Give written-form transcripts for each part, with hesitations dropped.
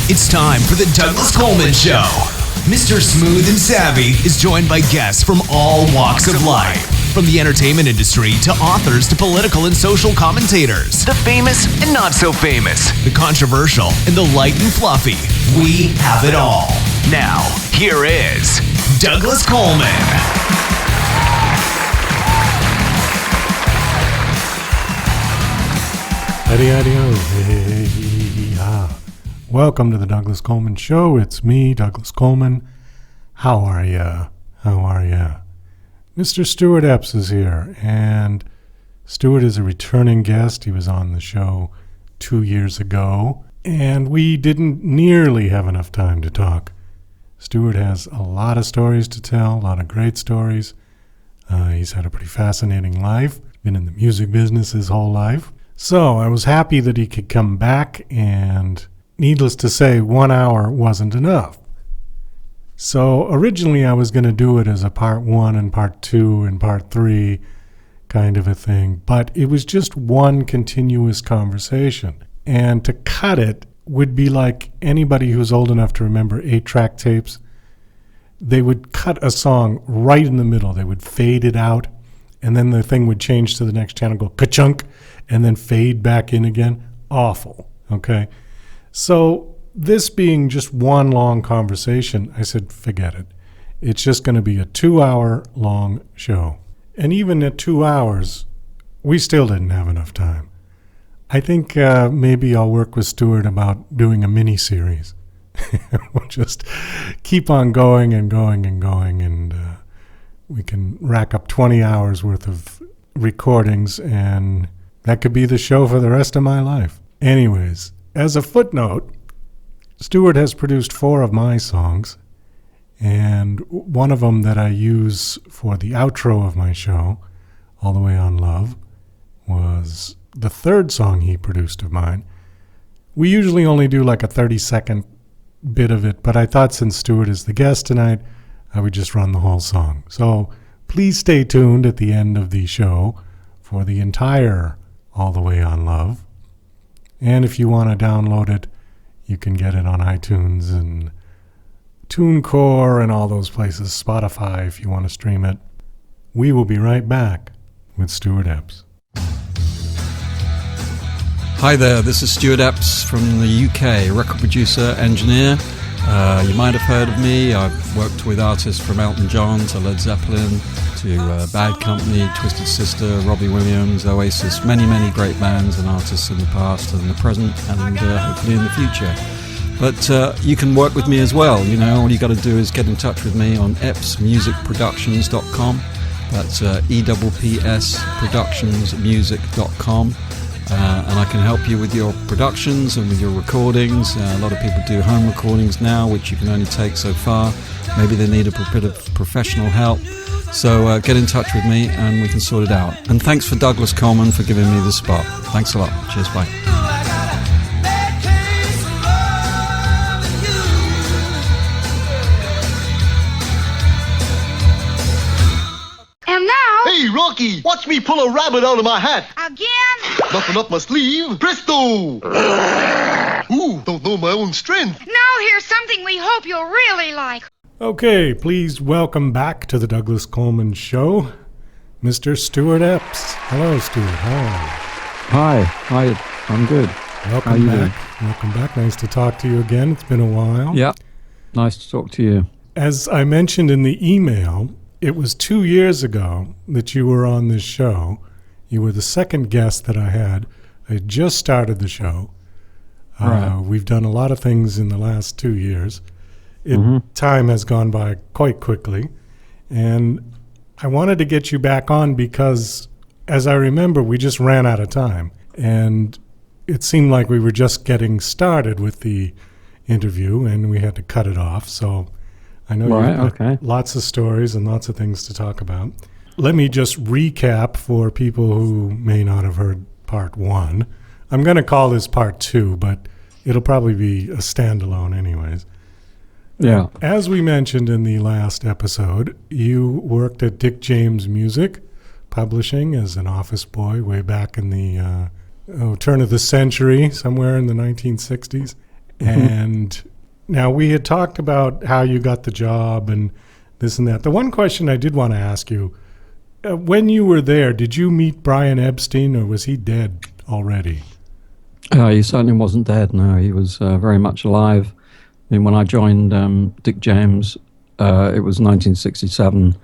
It's time for the Douglas Coleman Show. Mr. Smooth and Savvy is joined by guests from all walks of life. From the entertainment industry to authors to political and social commentators. The famous and not so famous. The controversial and the light and fluffy. We have it all. Now, here is Douglas Coleman. Welcome to the Douglas Coleman Show. It's me, Douglas Coleman. How are ya? Mr. Stuart Epps is here, and Stuart is a returning guest. He was on the show 2 years ago, and we didn't nearly have enough time to talk. Stuart has a lot of stories to tell, a lot of great stories. He's had a pretty fascinating life, been in the music business his whole life. So I was happy that he could come back, and needless to say, 1 hour wasn't enough. So originally I was going to do it as a part 1 and part 2 and part 3 kind of a thing, but it was just one continuous conversation. And to cut it would be like anybody who's old enough to remember 8-track tapes. They would cut a song right in the middle. They would fade it out, and then the thing would change to the next channel, go ka-chunk, and then fade back in again. Awful, okay? So this being just one long conversation, I said, forget it. It's just going to be a 2-hour long show. And even at 2 hours, we still didn't have enough time. I think maybe I'll work with Stuart about doing a mini-series. We'll just keep on going, and we can rack up 20 hours worth of recordings, and that could be the show for the rest of my life. Anyways, as a footnote, Stuart has produced 4 of my songs, and one of them that I use for the outro of my show, All the Way on Love, was the 3rd song he produced of mine. We usually only do like a 30-second bit of it, but I thought since Stuart is the guest tonight, I would just run the whole song. So please stay tuned at the end of the show for the entire All the Way on Love. And if you want to download it, you can get it on iTunes and TuneCore and all those places, Spotify if you want to stream it. We will be right back with Stuart Epps. Hi there, this is Stuart Epps from the UK, record producer, engineer. You might have heard of me. I've worked with artists from Elton John to Led Zeppelin to Bad Company, Twisted Sister, Robbie Williams, Oasis, many great bands and artists in the past and the present and hopefully in the future. But you can work with me as well. You know, all you got to do is get in touch with me on eppsmusicproductions.com. That's EWPSproductionsmusic.com. And I can help you with your productions and with your recordings. A lot of people do home recordings now, which you can only take so far. Maybe they need a bit of professional help. So get in touch with me and we can sort it out. And thanks for Douglas Coleman for giving me the spot. Thanks a lot. Cheers, bye. And now... Hey, Rocky, watch me pull a rabbit out of my hat. Again? Nothing up my sleeve. Presto! Ooh, don't know my own strength. Now here's something we hope you'll really like. Okay, please welcome back to the Douglas Coleman Show, Mr. Stuart Epps. Hello, Stuart. How are you? Hi, I'm good. Welcome back. Nice to talk to you again. It's been a while. Yeah, nice to talk to you. As I mentioned in the email, it was 2 years ago that you were on this show. You were the second guest that I had. I just started the show. Right. We've done a lot of things in the last 2 years. Time has gone by quite quickly. And I wanted to get you back on because, as I remember, we just ran out of time. And it seemed like we were just getting started with the interview, and we had to cut it off. So I know you've got lots of stories and lots of things to talk about. Let me just recap for people who may not have heard part 1. I'm going to call this part 2, but it'll probably be a standalone anyways. Yeah. As we mentioned in the last episode, you worked at Dick James Music Publishing as an office boy way back in the turn of the century, somewhere in the 1960s. And now we had talked about how you got the job and this and that. The one question I did want to ask you, when you were there, did you meet Brian Epstein, or was he dead already? He certainly wasn't dead, no. He was very much alive. I mean, when I joined Dick James, it was 1967.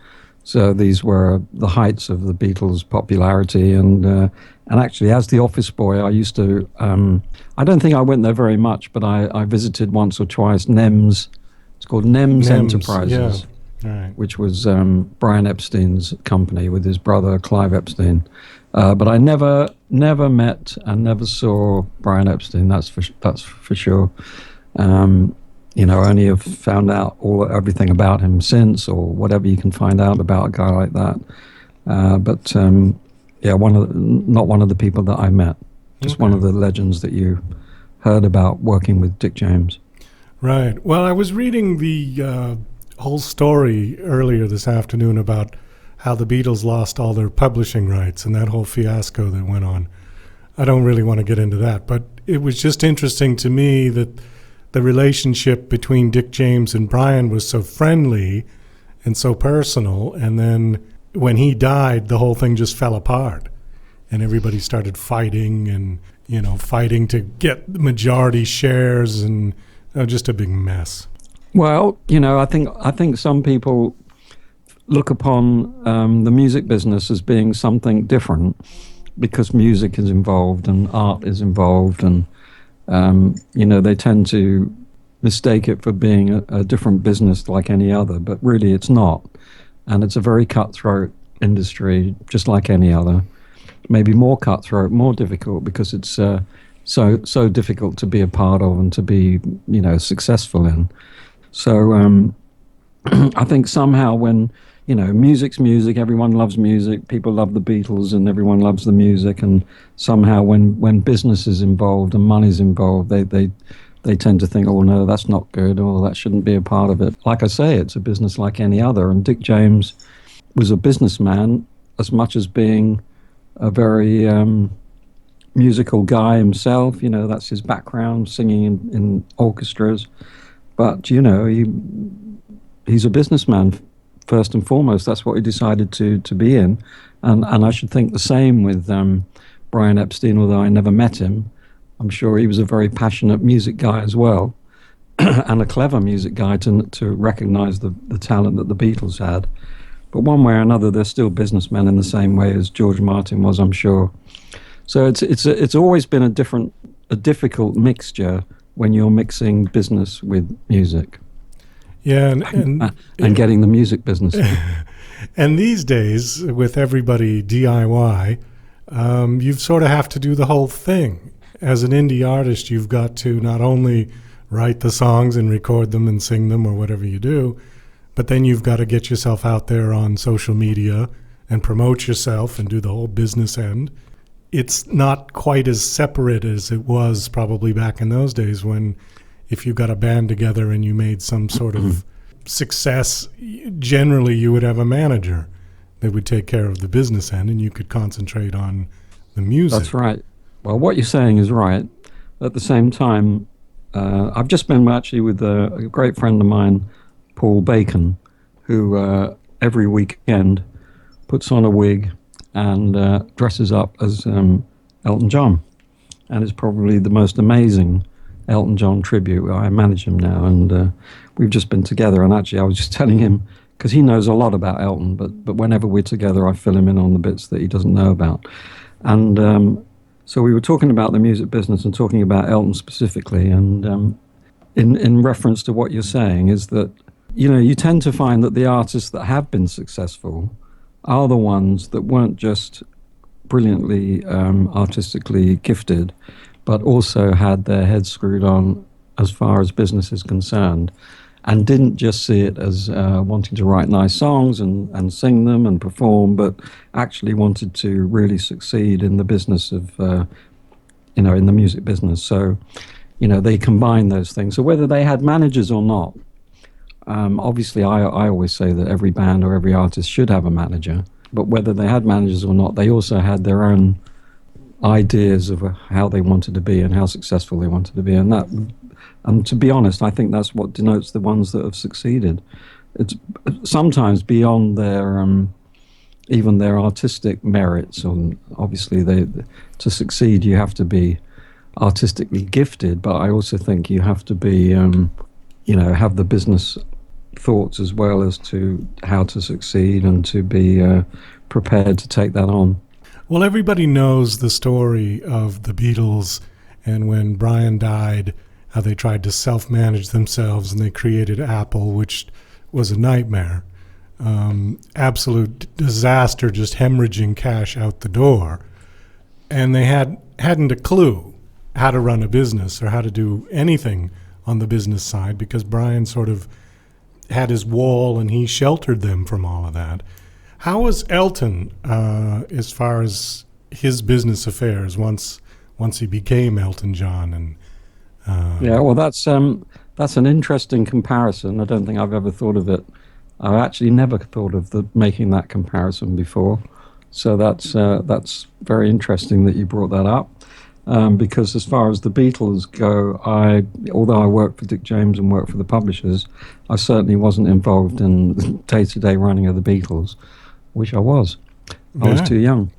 So these were the heights of the Beatles' popularity. And actually, as the office boy, I used to... I don't think I went there very much, but I visited once or twice NEMS. It's called NEMS Enterprises, right. which was Brian Epstein's company with his brother Clive Epstein. But I never met and never saw Brian Epstein. That's for sure. Only have found out everything about him since, or whatever you can find out about a guy like that. Not one of the people that I met. Just one of the legends that you heard about working with Dick James. Right. Well, I was reading the whole story earlier this afternoon about how the Beatles lost all their publishing rights and that whole fiasco that went on. I don't really want to get into that, but it was just interesting to me that the relationship between Dick James and Brian was so friendly and so personal, and then when he died, the whole thing just fell apart, and everybody started fighting and fighting to get the majority shares, and just a big mess. Well, I think some people look upon the music business as being something different because music is involved and art is involved, and they tend to mistake it for being a different business like any other, but really it's not. And it's a very cutthroat industry, just like any other. Maybe more cutthroat, more difficult, because it's so difficult to be a part of and to be, successful in. So I think somehow when, music's music, everyone loves music, people love the Beatles and everyone loves the music, and somehow when business is involved and money's involved, they tend to think, oh no, that's not good, or that shouldn't be a part of it. Like I say, it's a business like any other, and Dick James was a businessman as much as being a very musical guy himself. That's his background, singing in orchestras. But, he's a businessman first and foremost. That's what he decided to be in. And I should think the same with Brian Epstein, although I never met him. I'm sure he was a very passionate music guy as well, and a clever music guy to recognize the talent that the Beatles had. But one way or another, they're still businessmen in the same way as George Martin was, I'm sure. So it's always been a difficult mixture when you're mixing business with music. Yeah, and getting the music business. And these days, with everybody DIY, you sort of have to do the whole thing. As an indie artist, you've got to not only write the songs and record them and sing them or whatever you do, but then you've got to get yourself out there on social media and promote yourself and do the whole business end. It's not quite as separate as it was probably back in those days, when if you got a band together and you made some sort of success, generally you would have a manager that would take care of the business end and you could concentrate on the music. That's right. Well, what you're saying is right. At the same time, I've just been actually with a great friend of mine, Paul Bacon, who every weekend puts on a wig and dresses up as Elton John, and is probably the most amazing Elton John tribute. I manage him now, and we've just been together, and actually I was just telling him, because he knows a lot about Elton, but whenever we're together I fill him in on the bits that he doesn't know about. And so we were talking about the music business and talking about Elton specifically, and in reference to what you're saying is that, you tend to find that the artists that have been successful are the ones that weren't just brilliantly artistically gifted, but also had their heads screwed on as far as business is concerned, and didn't just see it as wanting to write nice songs and sing them and perform, but actually wanted to really succeed in the business of, in the music business. So, they combine those things. So whether they had managers or not, obviously I always say that every band or every artist should have a manager, but whether they had managers or not, they also had their own ideas of how they wanted to be and how successful they wanted to be, and to be honest, I think that's what denotes the ones that have succeeded. It's sometimes beyond their even their artistic merits. And obviously, to succeed, you have to be artistically gifted, but I also think you have to be, have the business thoughts as well as to how to succeed and to be prepared to take that on. Well, everybody knows the story of the Beatles, and when Brian died, how they tried to self-manage themselves and they created Apple, which was a nightmare. Absolute disaster, just hemorrhaging cash out the door. And they hadn't a clue how to run a business or how to do anything on the business side, because Brian sort of had his wall and he sheltered them from all of that. How was Elton as far as his business affairs once he became Elton John? And yeah, well, that's an interesting comparison. I don't think I've ever thought of it. I've actually never thought of making that comparison before. So that's very interesting that you brought that up. Because as far as the Beatles go, although I worked for Dick James and worked for the publishers, I certainly wasn't involved in the day-to-day running of the Beatles, which I was. I was too young.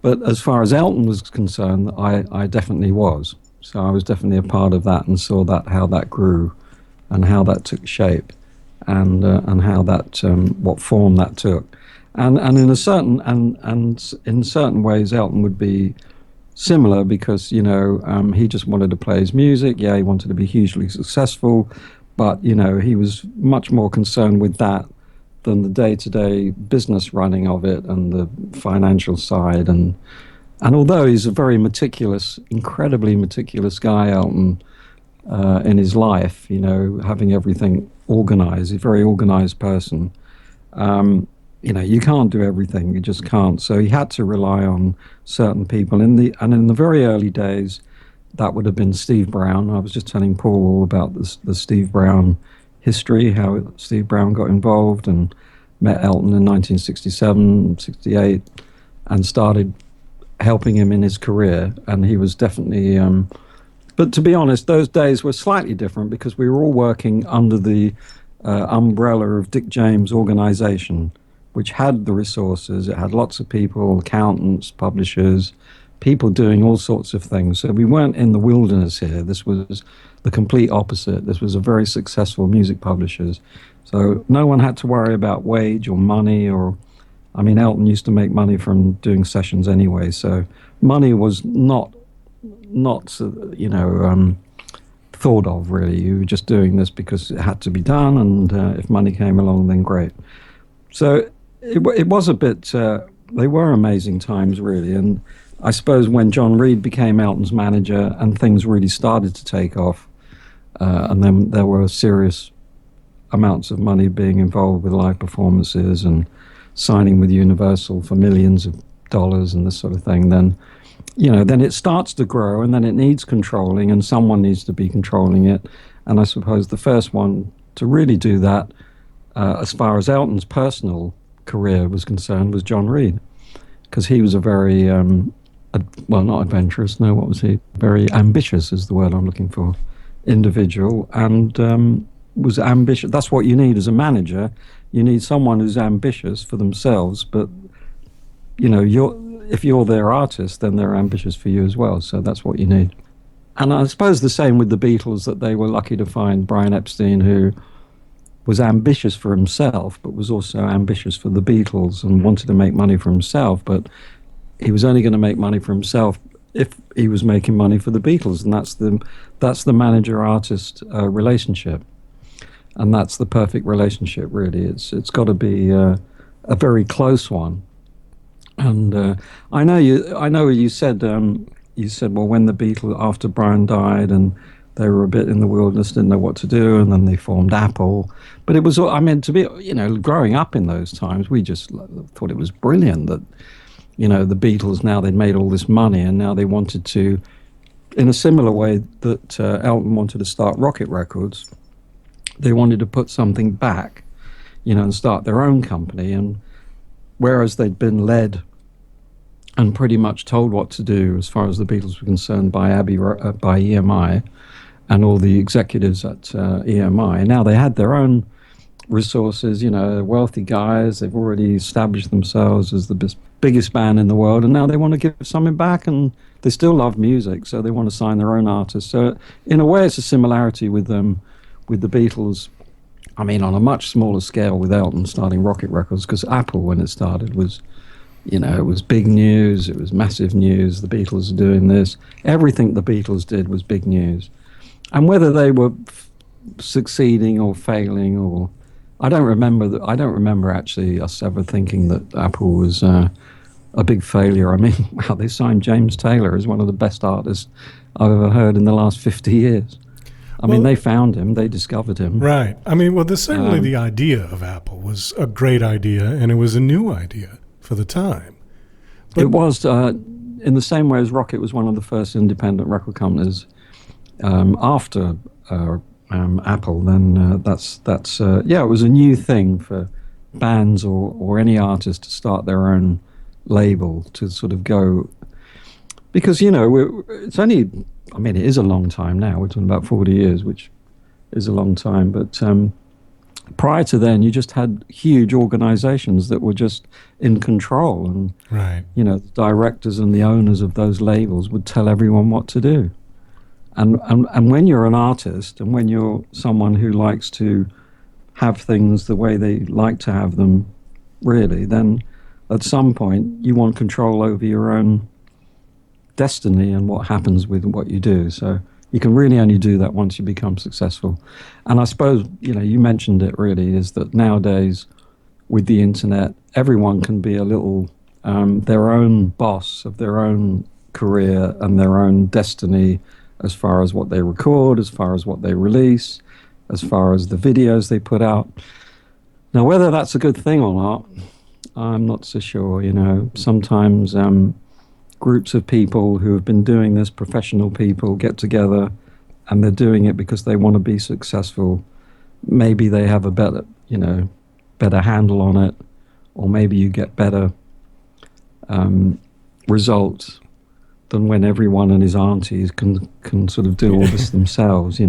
But as far as Elton was concerned, I definitely was. So I was definitely a part of that and saw how that grew and how that took shape and how that what form that took. And in in certain ways, Elton would be similar, because he just wanted to play his music. Yeah, he wanted to be hugely successful, but he was much more concerned with that than the day-to-day business running of it and the financial side. And although he's a very meticulous, incredibly meticulous guy, Elton, in his life, having everything organized, he's a very organized person. You can't do everything. You just can't. So he had to rely on certain people. In the very early days, that would have been Steve Brown. I was just telling Paul all about the Steve Brown history, how Steve Brown got involved and met Elton in 1967, 68, and started helping him in his career. And he was definitely... but to be honest, those days were slightly different because we were all working under the umbrella of Dick James' organization, which had the resources. It had lots of people, accountants, publishers, people doing all sorts of things. So we weren't in the wilderness here. This was the complete opposite. This was a very successful music publishers. So no one had to worry about wage or money Elton used to make money from doing sessions anyway. So money was not thought of, really. You were just doing this because it had to be done, and if money came along, then great. So it was a bit, they were amazing times, really. And I suppose when John Reid became Elton's manager and things really started to take off, and then there were serious amounts of money being involved with live performances and signing with Universal for millions of dollars and this sort of thing, then it starts to grow, and then it needs controlling, and someone needs to be controlling it. And I suppose the first one to really do that, as far as Elton's personal career was concerned, was John Reid, because he was a very, not adventurous, no, what was he? Very ambitious is the word I'm looking for, individual, and was ambitious. That's what you need as a manager. You need someone who's ambitious for themselves, but, if you're their artist, then they're ambitious for you as well. So that's what you need. And I suppose the same with the Beatles, that they were lucky to find Brian Epstein, who was ambitious for himself, but was also ambitious for the Beatles and wanted to make money for himself. But he was only going to make money for himself if he was making money for the Beatles. And that's the manager-artist relationship. And that's the perfect relationship, really. It's got to be a very close one. And I know you said well, when the Beatles, after Brian died and they were a bit in the wilderness, didn't know what to do, and then they formed Apple. But it was, to be, growing up in those times, we just thought it was brilliant that, the Beatles, now they'd made all this money, and now they wanted to, in a similar way that Elton wanted to start Rocket Records, they wanted to put something back, and start their own company. And whereas they'd been led and pretty much told what to do as far as the Beatles were concerned by by EMI and all the executives at EMI. Now they had their own resources, wealthy guys. They've already established themselves as the biggest band in the world, and now they want to give something back, and they still love music, so they want to sign their own artists. So in a way, it's a similarity with the Beatles. I mean, on a much smaller scale with Elton starting Rocket Records, because Apple, when it started, was, it was big news. It was massive news. The Beatles are doing this. Everything the Beatles did was big news. And whether they were succeeding or failing, or I don't remember actually us ever thinking that Apple was a big failure. I mean, wow, they signed James Taylor as one of the best artists I've ever heard in the last 50 years. I mean, they found him, they discovered him. Right. I mean, well, certainly the idea of Apple was a great idea, and it was a new idea for the time. But it was, in the same way as Rocket was one of the first independent record companies after Apple, then it was a new thing for bands or any artist to start their own label, to sort of go, because it's only, I mean, it is a long time now. We're talking about 40 years, which is a long time. But prior to then, you just had huge organizations that were just in control. And, right. The directors and the owners of those labels would tell everyone what to do. And when you're an artist, and when you're someone who likes to have things the way they like to have them, really, then at some point you want control over your own destiny and what happens with what you do. So you can really only do that once you become successful. And I suppose, you mentioned it really, is that nowadays with the internet, everyone can be a little their own boss of their own career and their own destiny, as far as what they record, as far as what they release, as far as the videos they put out. Now, whether that's a good thing or not, I'm not so sure. Sometimes groups of people who have been doing this, professional people, get together and they're doing it because they want to be successful. Maybe they have a better handle on it, or maybe you get better results than when everyone and his aunties can sort of do all this themselves,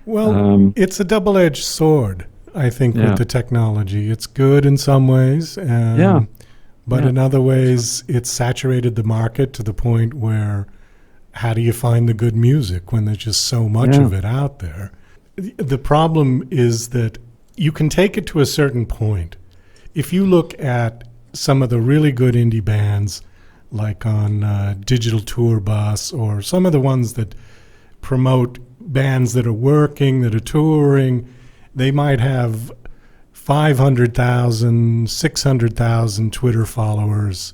Well, it's a double-edged sword, I think, with the technology. It's good in some ways, but in other ways, it's saturated the market to the point where how do you find the good music when there's just so much of it out there? The problem is that you can take it to a certain point. If you look at some of the really good indie bands, like on Digital Tour Bus, or some of the ones that promote bands that are working, that are touring, they might have 500,000, 600,000 Twitter followers.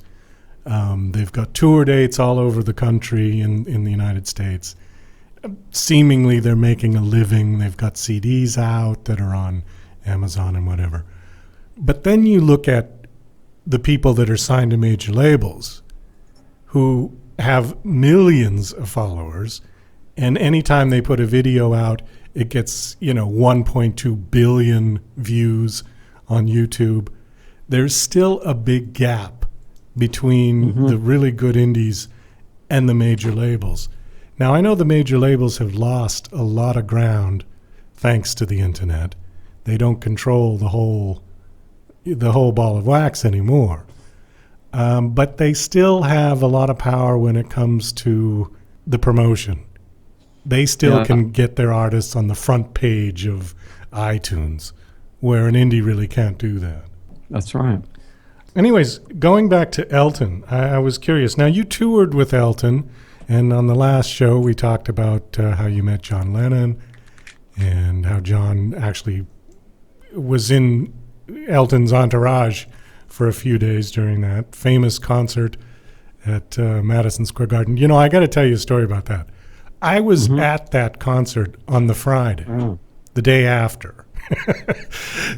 They've got tour dates all over the country in the United States. Seemingly they're making a living. They've got CDs out that are on Amazon and whatever. But then you look at the people that are signed to major labels, who have millions of followers, and anytime they put a video out, it gets 1.2 billion views on YouTube. There's still a big gap between the really good indies and the major labels. Now, I know the major labels have lost a lot of ground thanks to the internet. They don't control the whole ball of wax anymore. But they still have a lot of power when it comes to the promotion. They still can get their artists on the front page of iTunes, where an indie really can't do that. That's right. Anyways, going back to Elton, I was curious. Now, you toured with Elton, and on the last show we talked about how you met John Lennon and how John actually was in Elton's entourage for a few days during that famous concert at Madison Square Garden. I got to tell you a story about that. I was at that concert on the Friday, the day after.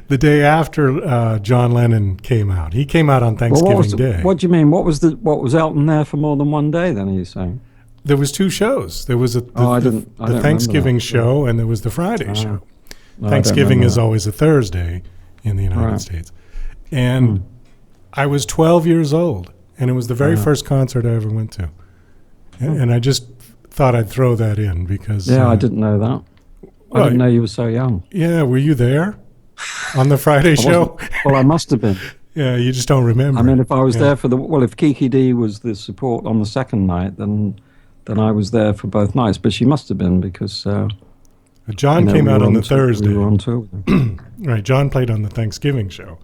The day after John Lennon came out. He came out on Thanksgiving Day. What do you mean? What was Elton there for more than one day then, are you saying? There was two shows. There was the Thanksgiving show, and there was the Friday show. No, Thanksgiving is always a Thursday in the United States. And I was 12 years old And it was the very first concert I ever went to. And I just thought I'd throw that in because... Yeah, I didn't know that. I didn't know you were so young. Yeah, were you there on the Friday show? Well, I must have been. Yeah, you just don't remember. I mean, if I was there for if Kiki D was the support on the second night, then I was there for both nights. But she must have been because... John came out on the Thursday. We were on tour with him. Right, John played on the Thanksgiving show.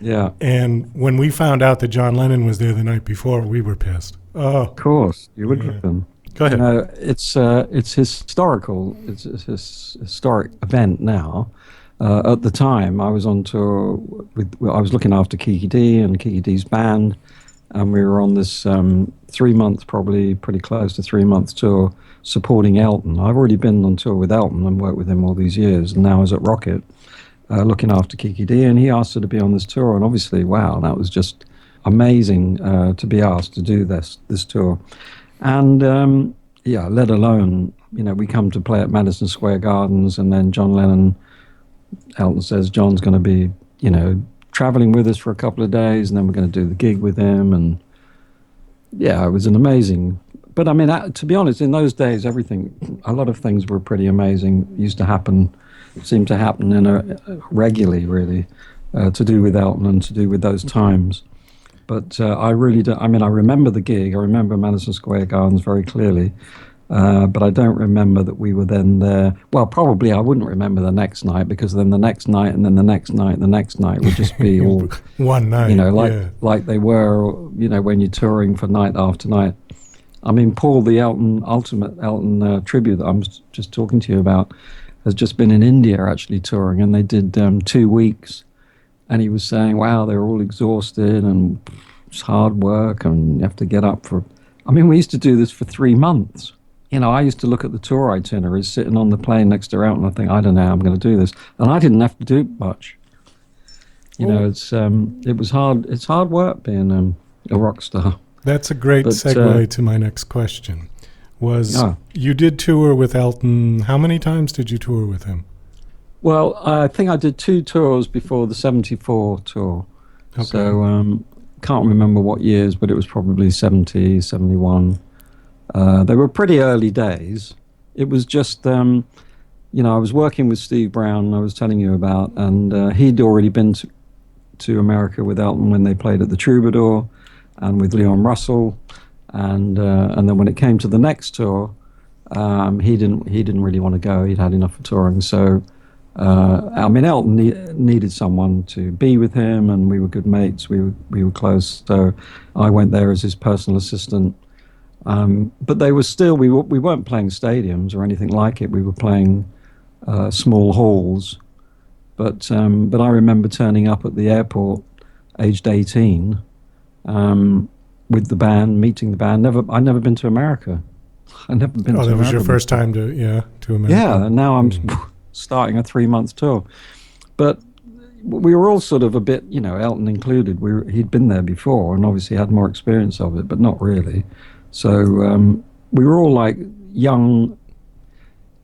Yeah. And when we found out that John Lennon was there the night before, we were pissed. Oh, of course, you would have been. Go ahead. It's historical. It's a historic event now. At the time, I was on tour I was looking after Kiki D and Kiki D's band, and we were on this 3 months, probably pretty close to 3 months tour, supporting Elton. I've already been on tour with Elton and worked with him all these years, and now I was at Rocket, looking after Kiki D, and he asked her to be on this tour, and obviously, wow, that was just amazing to be asked to do this tour. And let alone, we come to play at Madison Square Gardens, and then John Lennon, Elton says John's going to be, traveling with us for a couple of days, and then we're going to do the gig with him. And yeah, it was an amazing. But I mean, to be honest, in those days, a lot of things were pretty amazing. Used to happen, seemed to happen regularly, really, to do with Elton and to do with those times. But I really don't. I mean, I remember the gig. I remember Madison Square Gardens very clearly. But I don't remember that we were then there. Well, probably I wouldn't remember the next night, because then the next night and then the next night and the next night would just be all one night. Like they were, when you're touring for night after night. I mean, Paul, the ultimate Elton tribute that I'm just talking to you about, has just been in India actually touring, and they did 2 weeks. And he was saying, wow, they're all exhausted and it's hard work and you have to get up for... I mean, we used to do this for 3 months. I used to look at the tour itineraries sitting on the plane next to Elton and I think, I don't know how I'm going to do this. And I didn't have to do much. It was hard. It's hard work being a rock star. That's a great segue to my next question. You did tour with Elton. How many times did you tour with him? Well, I think I did 2 tours before the 74 tour. Okay. So can't remember what years, but it was probably 70, 71. They were pretty early days. It was just, I was working with Steve Brown, I was telling you about, and he'd already been to America with Elton when they played at the Troubadour, and with Leon Russell, and then when it came to the next tour, he didn't really want to go. He'd had enough of touring. So, Elton needed someone to be with him, and we were good mates. We were close. So I went there as his personal assistant. But they were still, we weren't playing stadiums or anything like it. We were playing small halls. But I remember turning up at the airport, aged 18, with the band, meeting the band. I'd never been to America. I'd never been to America. Oh, that was your first time to America. Yeah, and now I'm starting a 3-month tour. But we were all sort of a bit, Elton included. He'd been there before and obviously had more experience of it, but not really. So we were all like young.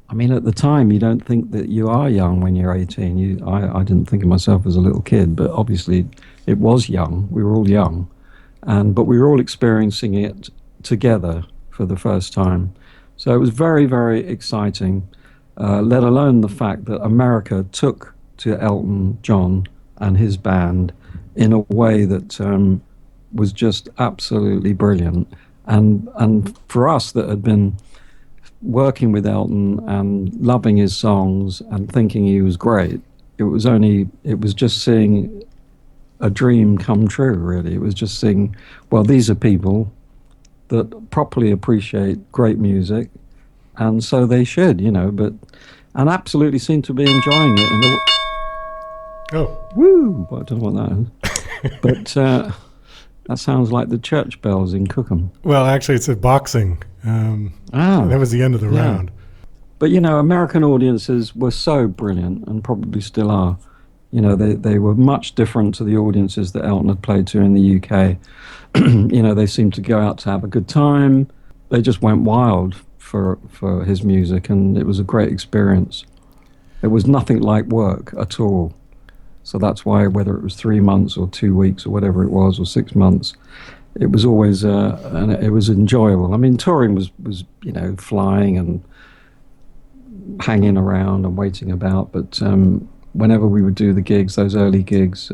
I mean, at the time, you don't think that you are young when you're 18. I didn't think of myself as a little kid, but obviously it was young. We were all young. But we were all experiencing it together for the first time. So it was very, very exciting, let alone the fact that America took to Elton John and his band in a way that was just absolutely brilliant. And for us that had been working with Elton and loving his songs and thinking he was great, it was just seeing a dream come true, really. It was just seeing, well, these are people that properly appreciate great music, and so they should, and absolutely seem to be enjoying it. Woo! I don't know what that is. But that sounds like the church bells in Cookham. Well, actually, it's a boxing. That was the end of the round. But, American audiences were so brilliant and probably still are. They were much different to the audiences that Elton had played to in the UK. They seemed to go out to have a good time. They just went wild for his music, and it was a great experience. It was nothing like work at all. So that's why, whether it was 3 months or 2 weeks or whatever it was, or 6 months, it was always and it was enjoyable. I mean, touring was flying and hanging around and waiting about, but whenever we would do the gigs, those early gigs,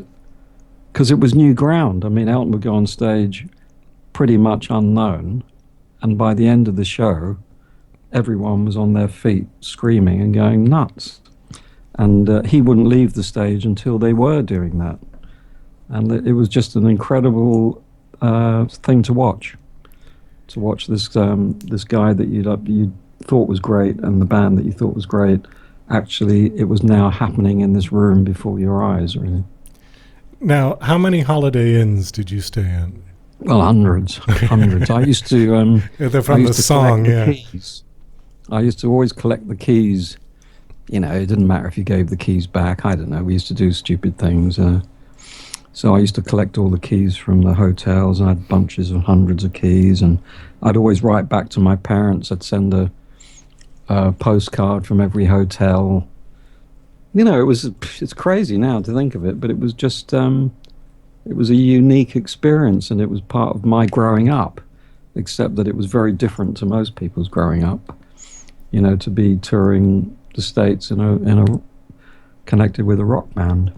because it was new ground. I mean, Elton would go on stage pretty much unknown, and by the end of the show, everyone was on their feet screaming and going nuts. And he wouldn't leave the stage until they were doing that. And it was just an incredible thing to watch this this guy that you thought was great, and the band that you thought was great. Actually, it was now happening in this room before your eyes, really. Now, how many Holiday Inns did you stay in? Well, hundreds. I used to... They're from the song, yeah. Keys. I used to always collect the keys. You know, it didn't matter if you gave the keys back. I don't know. We used to do stupid things. So I used to collect all the keys from the hotels. I had bunches of hundreds of keys, and I'd always write back to my parents. I'd send a postcard from every hotel. You know, it's crazy now to think of it, but it was just it was a unique experience, and it was part of my growing up, except that it was very different to most people's growing up. You know, to be touring the States in a connected with a rock band.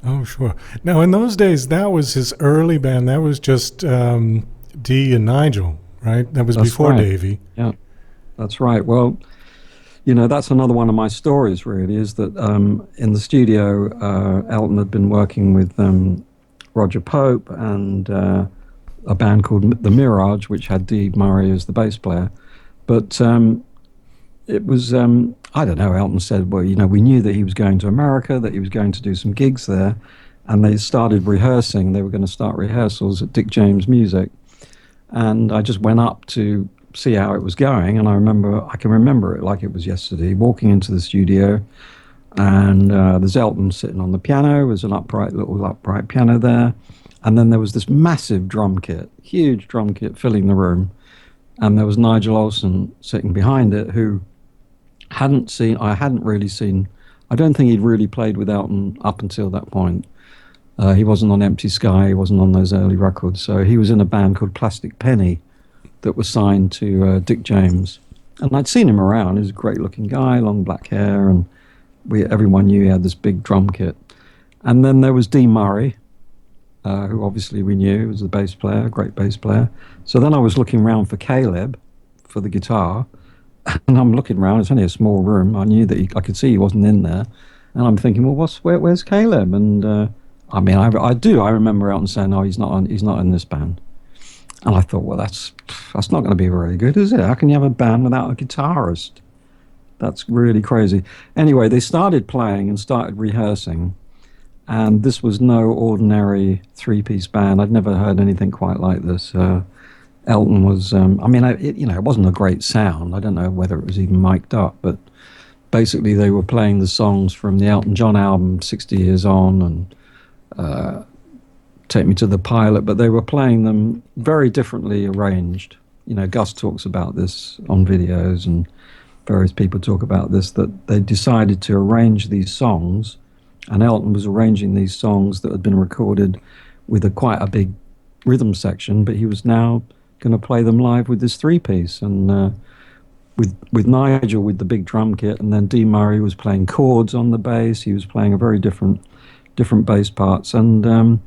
Oh, sure. Now, in those days, that was his early band. That was just Dee and Nigel, right? That was before right. Davey. Yeah, that's right. Well, you know, that's another one of my stories, really, is that in the studio, Elton had been working with Roger Pope and a band called The Mirage, which had Dee Murray as the bass player. But it was, I don't know, Elton said, well, you know, we knew that he was going to America, that he was going to do some gigs there, and they started rehearsing. They were going to start rehearsals at Dick James Music. And I just went up to see how it was going, and I can remember it like it was yesterday, walking into the studio, and there's Elton sitting on the piano. There's an little upright piano there, and then there was this massive drum kit, huge drum kit filling the room, and there was Nigel Olsson sitting behind it, who I hadn't really seen. I don't think he'd really played with Elton up until that point. He wasn't on Empty Sky, he wasn't on those early records, so he was in a band called Plastic Penny that was signed to Dick James. And I'd seen him around. He was a great-looking guy, long black hair, and everyone knew he had this big drum kit. And then there was Dee Murray, who obviously we knew was the bass player, great bass player. So then I was looking around for Caleb, for the guitar, and I'm looking around. It's only a small room. I knew that I could see he wasn't in there. And I'm thinking, well, where's Caleb? And I mean, I remember Elton saying, "Oh, he's not in this band." And I thought, well, that's not going to be very good, is it? How can you have a band without a guitarist? That's really crazy. Anyway, they started playing and started rehearsing, and this was no ordinary three-piece band. I'd never heard anything quite like this. Elton was, it wasn't a great sound. I don't know whether it was even mic'd up, but basically they were playing the songs from the Elton John album, 60 Years On, and Take Me to the Pilot, but they were playing them very differently arranged. You know, Gus talks about this on videos, and various people talk about this, that they decided to arrange these songs, and Elton was arranging these songs that had been recorded with quite a big rhythm section, but he was now going to play them live with this three-piece, and with Nigel with the big drum kit, and then Dee Murray was playing chords on the bass. He was playing a very different bass parts, and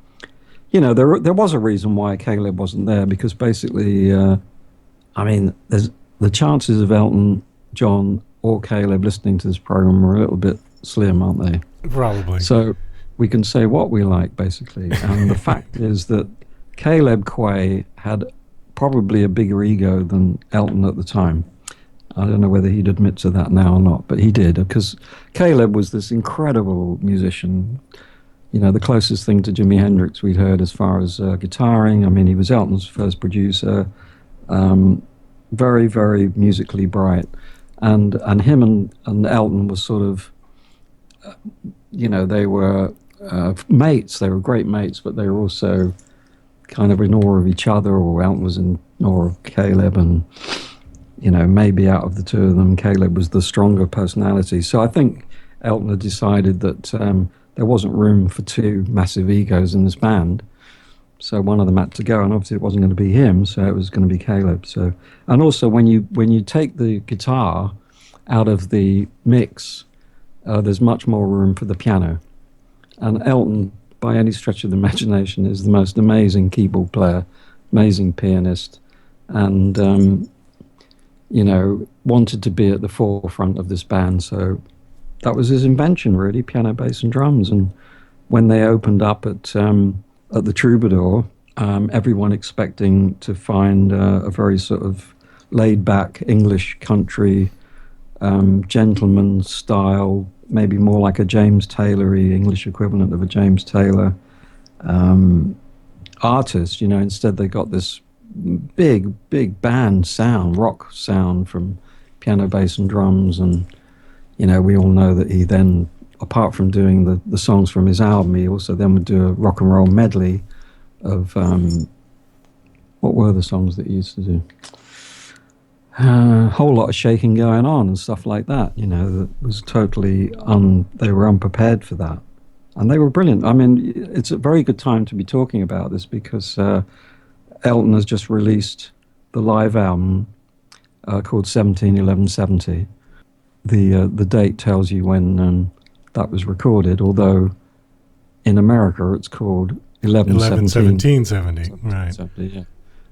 you know, there was a reason why Caleb wasn't there, because basically, there's the chances of Elton John or Caleb listening to this program are a little bit slim, aren't they? Probably. So we can say what we like, basically. And the fact is that Caleb Quay had probably a bigger ego than Elton at the time. I don't know whether he'd admit to that now or not, but he did, because Caleb was this incredible musician. You know, the closest thing to Jimi Hendrix we'd heard as far as guitaring. I mean, he was Elton's first producer. Very, very musically bright. And him and Elton was sort of, they were mates. They were great mates, but they were also kind of in awe of each other, or Elton was in awe of Caleb, and, maybe out of the two of them, Caleb was the stronger personality. So I think Elton had decided that there wasn't room for two massive egos in this band, So one of them had to go, and obviously it wasn't going to be him, so it was going to be Caleb. So, and also when you take the guitar out of the mix, there's much more room for the piano. And Elton, by any stretch of the imagination, is the most amazing keyboard player, amazing pianist, and wanted to be at the forefront of this band. So that was his invention, really, piano, bass, and drums. And when they opened up at the Troubadour, everyone expecting to find a very sort of laid-back English country gentleman style, maybe more like a James Taylor-y English equivalent of a James Taylor artist. Instead they got this big band sound, rock sound from piano, bass, and drums. And we all know that he then, apart from doing the songs from his album, he also then would do a rock and roll medley of what were the songs that he used to do? A whole lot of shaking going on and stuff like that. That was totally they were unprepared for that, and they were brilliant. I mean, it's a very good time to be talking about this because Elton has just released the live album called 17/11/70. The date tells you when that was recorded, although in America it's called 11/17/70, right? Yeah,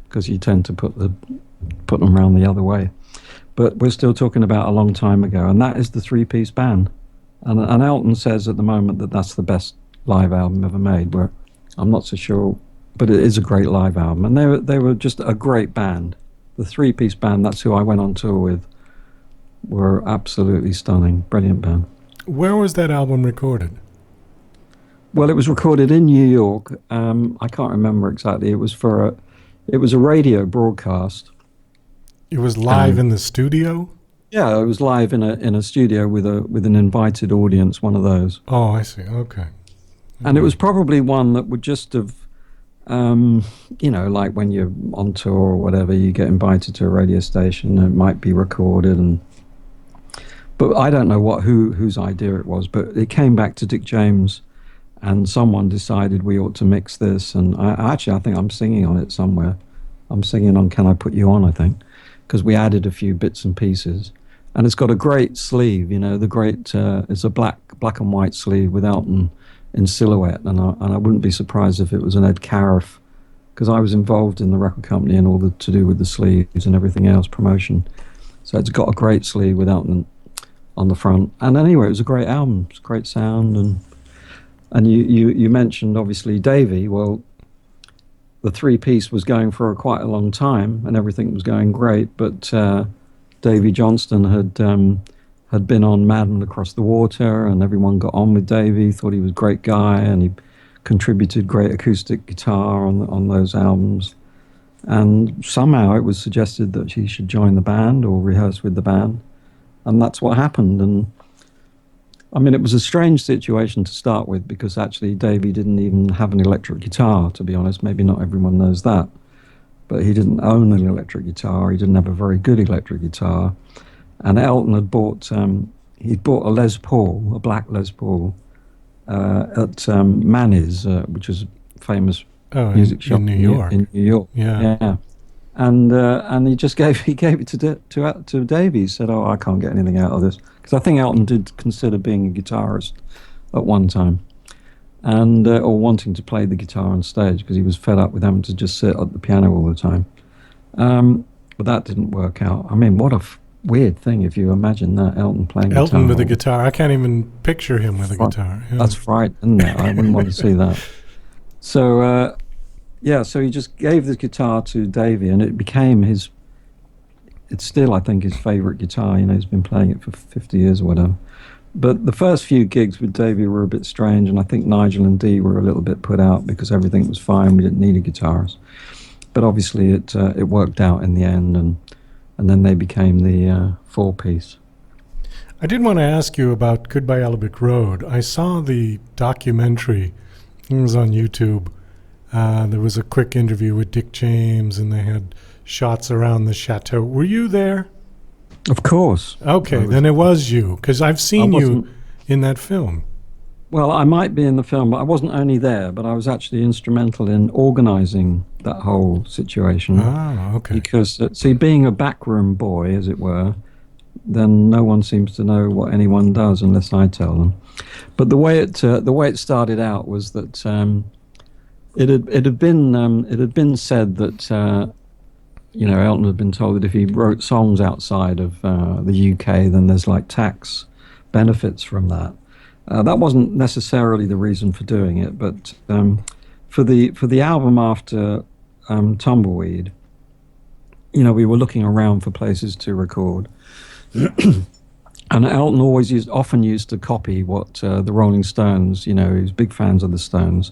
because you tend to put them around the other way. But we're still talking about a long time ago, and that is the three-piece band. And Elton says at the moment that that's the best live album ever made. Where I'm not so sure, but it is a great live album, and they were just a great band. The three-piece band, that's who I went on tour with, were absolutely stunning, brilliant band. Where was that album recorded? Well, it was recorded in New York. I can't remember exactly. It was a radio broadcast. It was live in the studio? Yeah, it was live in a studio with an invited audience, one of those. Oh, I see. Okay. And it was probably one that would just have, like when you're on tour or whatever, you get invited to a radio station, and it might be recorded, but I don't know whose idea it was, but it came back to Dick James, and someone decided we ought to mix this, and I think I'm singing on it somewhere. I'm singing on Can I Put You On, I think, because we added a few bits and pieces. And it's got a great sleeve, it's a black and white sleeve with Elton in silhouette, and I wouldn't be surprised if it was an Ed Cariff, because I was involved in the record company and all to do with the sleeves and everything else, promotion. So it's got a great sleeve with Elton on the front. And anyway, it was a great album. It's a great sound. And you mentioned, obviously, Davey. Well, the three-piece was going for quite a long time, and everything was going great. But Davey Johnston had been on Madden Across the Water, and everyone got on with Davey, thought he was a great guy, and he contributed great acoustic guitar on those albums. And somehow it was suggested that he should join the band or rehearse with the band. And that's what happened. And I mean, it was a strange situation to start with, because actually Davey didn't even have an electric guitar, to be honest. Maybe not everyone knows that. But he didn't own an electric guitar. He didn't have a very good electric guitar. And Elton had bought a Les Paul, a black Les Paul, at Manny's, which was a famous music shop in New York. In New York, yeah. And he just gave it to Davey. He said, "Oh, I can't get anything out of this," because I think Elton did consider being a guitarist at one time, and or wanting to play the guitar on stage, because he was fed up with having to just sit at the piano all the time. But that didn't work out. I mean, what a weird thing if you imagine that, Elton playing guitar. Elton with a guitar. I can't even picture him with a guitar. Yeah. That's right, isn't it? I wouldn't want to see that. So. So he just gave the guitar to Davey, and it became it's still, I think, his favourite guitar. He's been playing it for 50 years or whatever. But the first few gigs with Davey were a bit strange, and I think Nigel and Dee were a little bit put out because everything was fine. We didn't need a guitarist. But obviously it worked out in the end, and then they became the four-piece. I did want to ask you about Goodbye Alabic Road. I saw the documentary. It was on YouTube. There was a quick interview with Dick James, and they had shots around the chateau. Were you there? Of course. Okay, then it was you, because I've seen you in that film. Well, I might be in the film, but I wasn't only there, but I was actually instrumental in organising that whole situation. Ah, okay. Because, see, being a backroom boy, as it were, then no one seems to know what anyone does unless I tell them. But the way it started out was that it had been said that Elton had been told that if he wrote songs outside of the UK, then there's like tax benefits from that. That wasn't necessarily the reason for doing it, but for the album after Tumbleweed, we were looking around for places to record, and Elton often used to copy what the Rolling Stones. He was big fans of the Stones,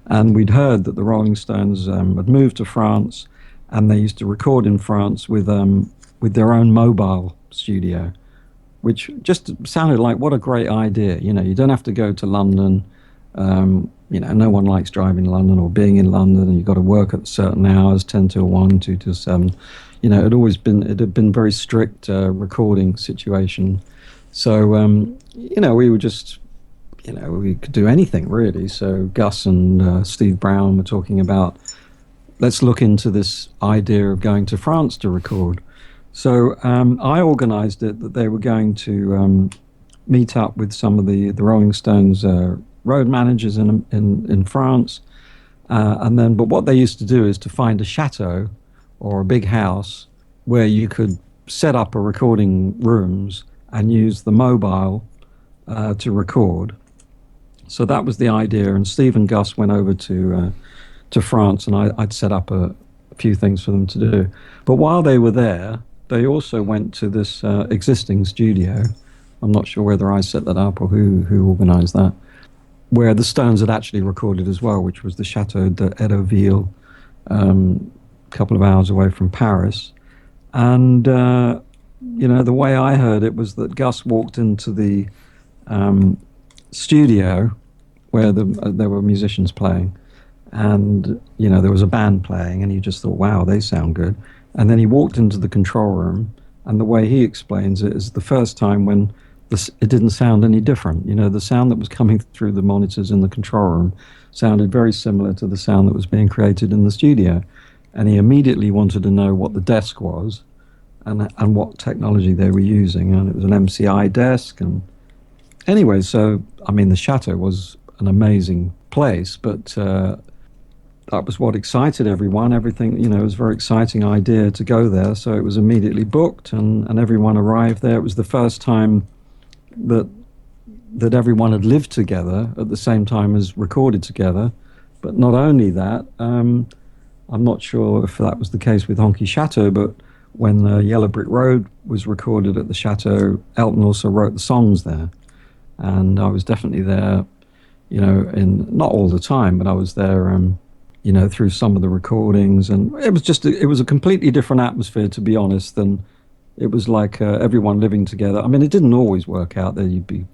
and we'd heard that the Rolling Stones had moved to France, and they used to record in France with their own mobile studio, which just sounded like what a great idea. You don't have to go to London. No one likes driving to London or being in London, and you've got to work at certain hours, 10 till 1, 2 till 7. It had been very strict recording situation. So, we were just, we could do anything really. So Gus and Steve Brown were talking about, let's look into this idea of going to France to record. So I organised it that they were going to meet up with some of the Rolling Stones road managers in France, but what they used to do is to find a chateau or a big house where you could set up a recording rooms and use the mobile to record. So that was the idea, and Steve and Gus went over to France, and I'd set up a few things for them to do. But while they were there, they also went to this existing studio. I'm not sure whether I set that up or who organised that, where the Stones had actually recorded as well, which was the Chateau d'Edouville, a couple of hours away from Paris. And, the way I heard it was that Gus walked into the studio where there were musicians playing, and, there was a band playing, and he just thought, wow, they sound good. And then he walked into the control room, and the way he explains it is the first time when it didn't sound any different. The sound that was coming through the monitors in the control room sounded very similar to the sound that was being created in the studio. And he immediately wanted to know what the desk was and what technology they were using. And it was an MCI desk. And anyway, so, the Chateau was an amazing place, but that was what excited everyone. Everything, it was a very exciting idea to go there. So it was immediately booked, and everyone arrived there. It was the first time that everyone had lived together at the same time as recorded together. But not only that, I'm not sure if that was the case with Honky Chateau, but when Yellow Brick Road was recorded at the Chateau, Elton also wrote the songs there. And I was definitely there, not all the time, but I was there through some of the recordings, and it was a completely different atmosphere, to be honest, than it was like everyone living together. It didn't always work out there. You'd be,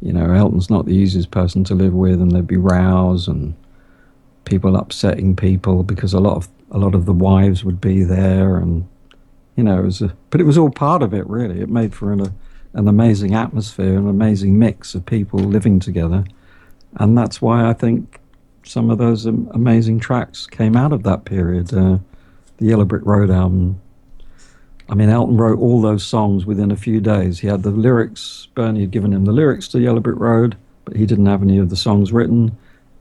Elton's not the easiest person to live with, and there'd be rows and people upsetting people because a lot of the wives would be there, and but it was all part of it, really. It made for an amazing atmosphere, an amazing mix of people living together, and that's why I think some of those amazing tracks came out of that period. The Yellow Brick Road album. Elton wrote all those songs within a few days. He had the lyrics. Bernie had given him the lyrics to Yellow Brick Road, but he didn't have any of the songs written.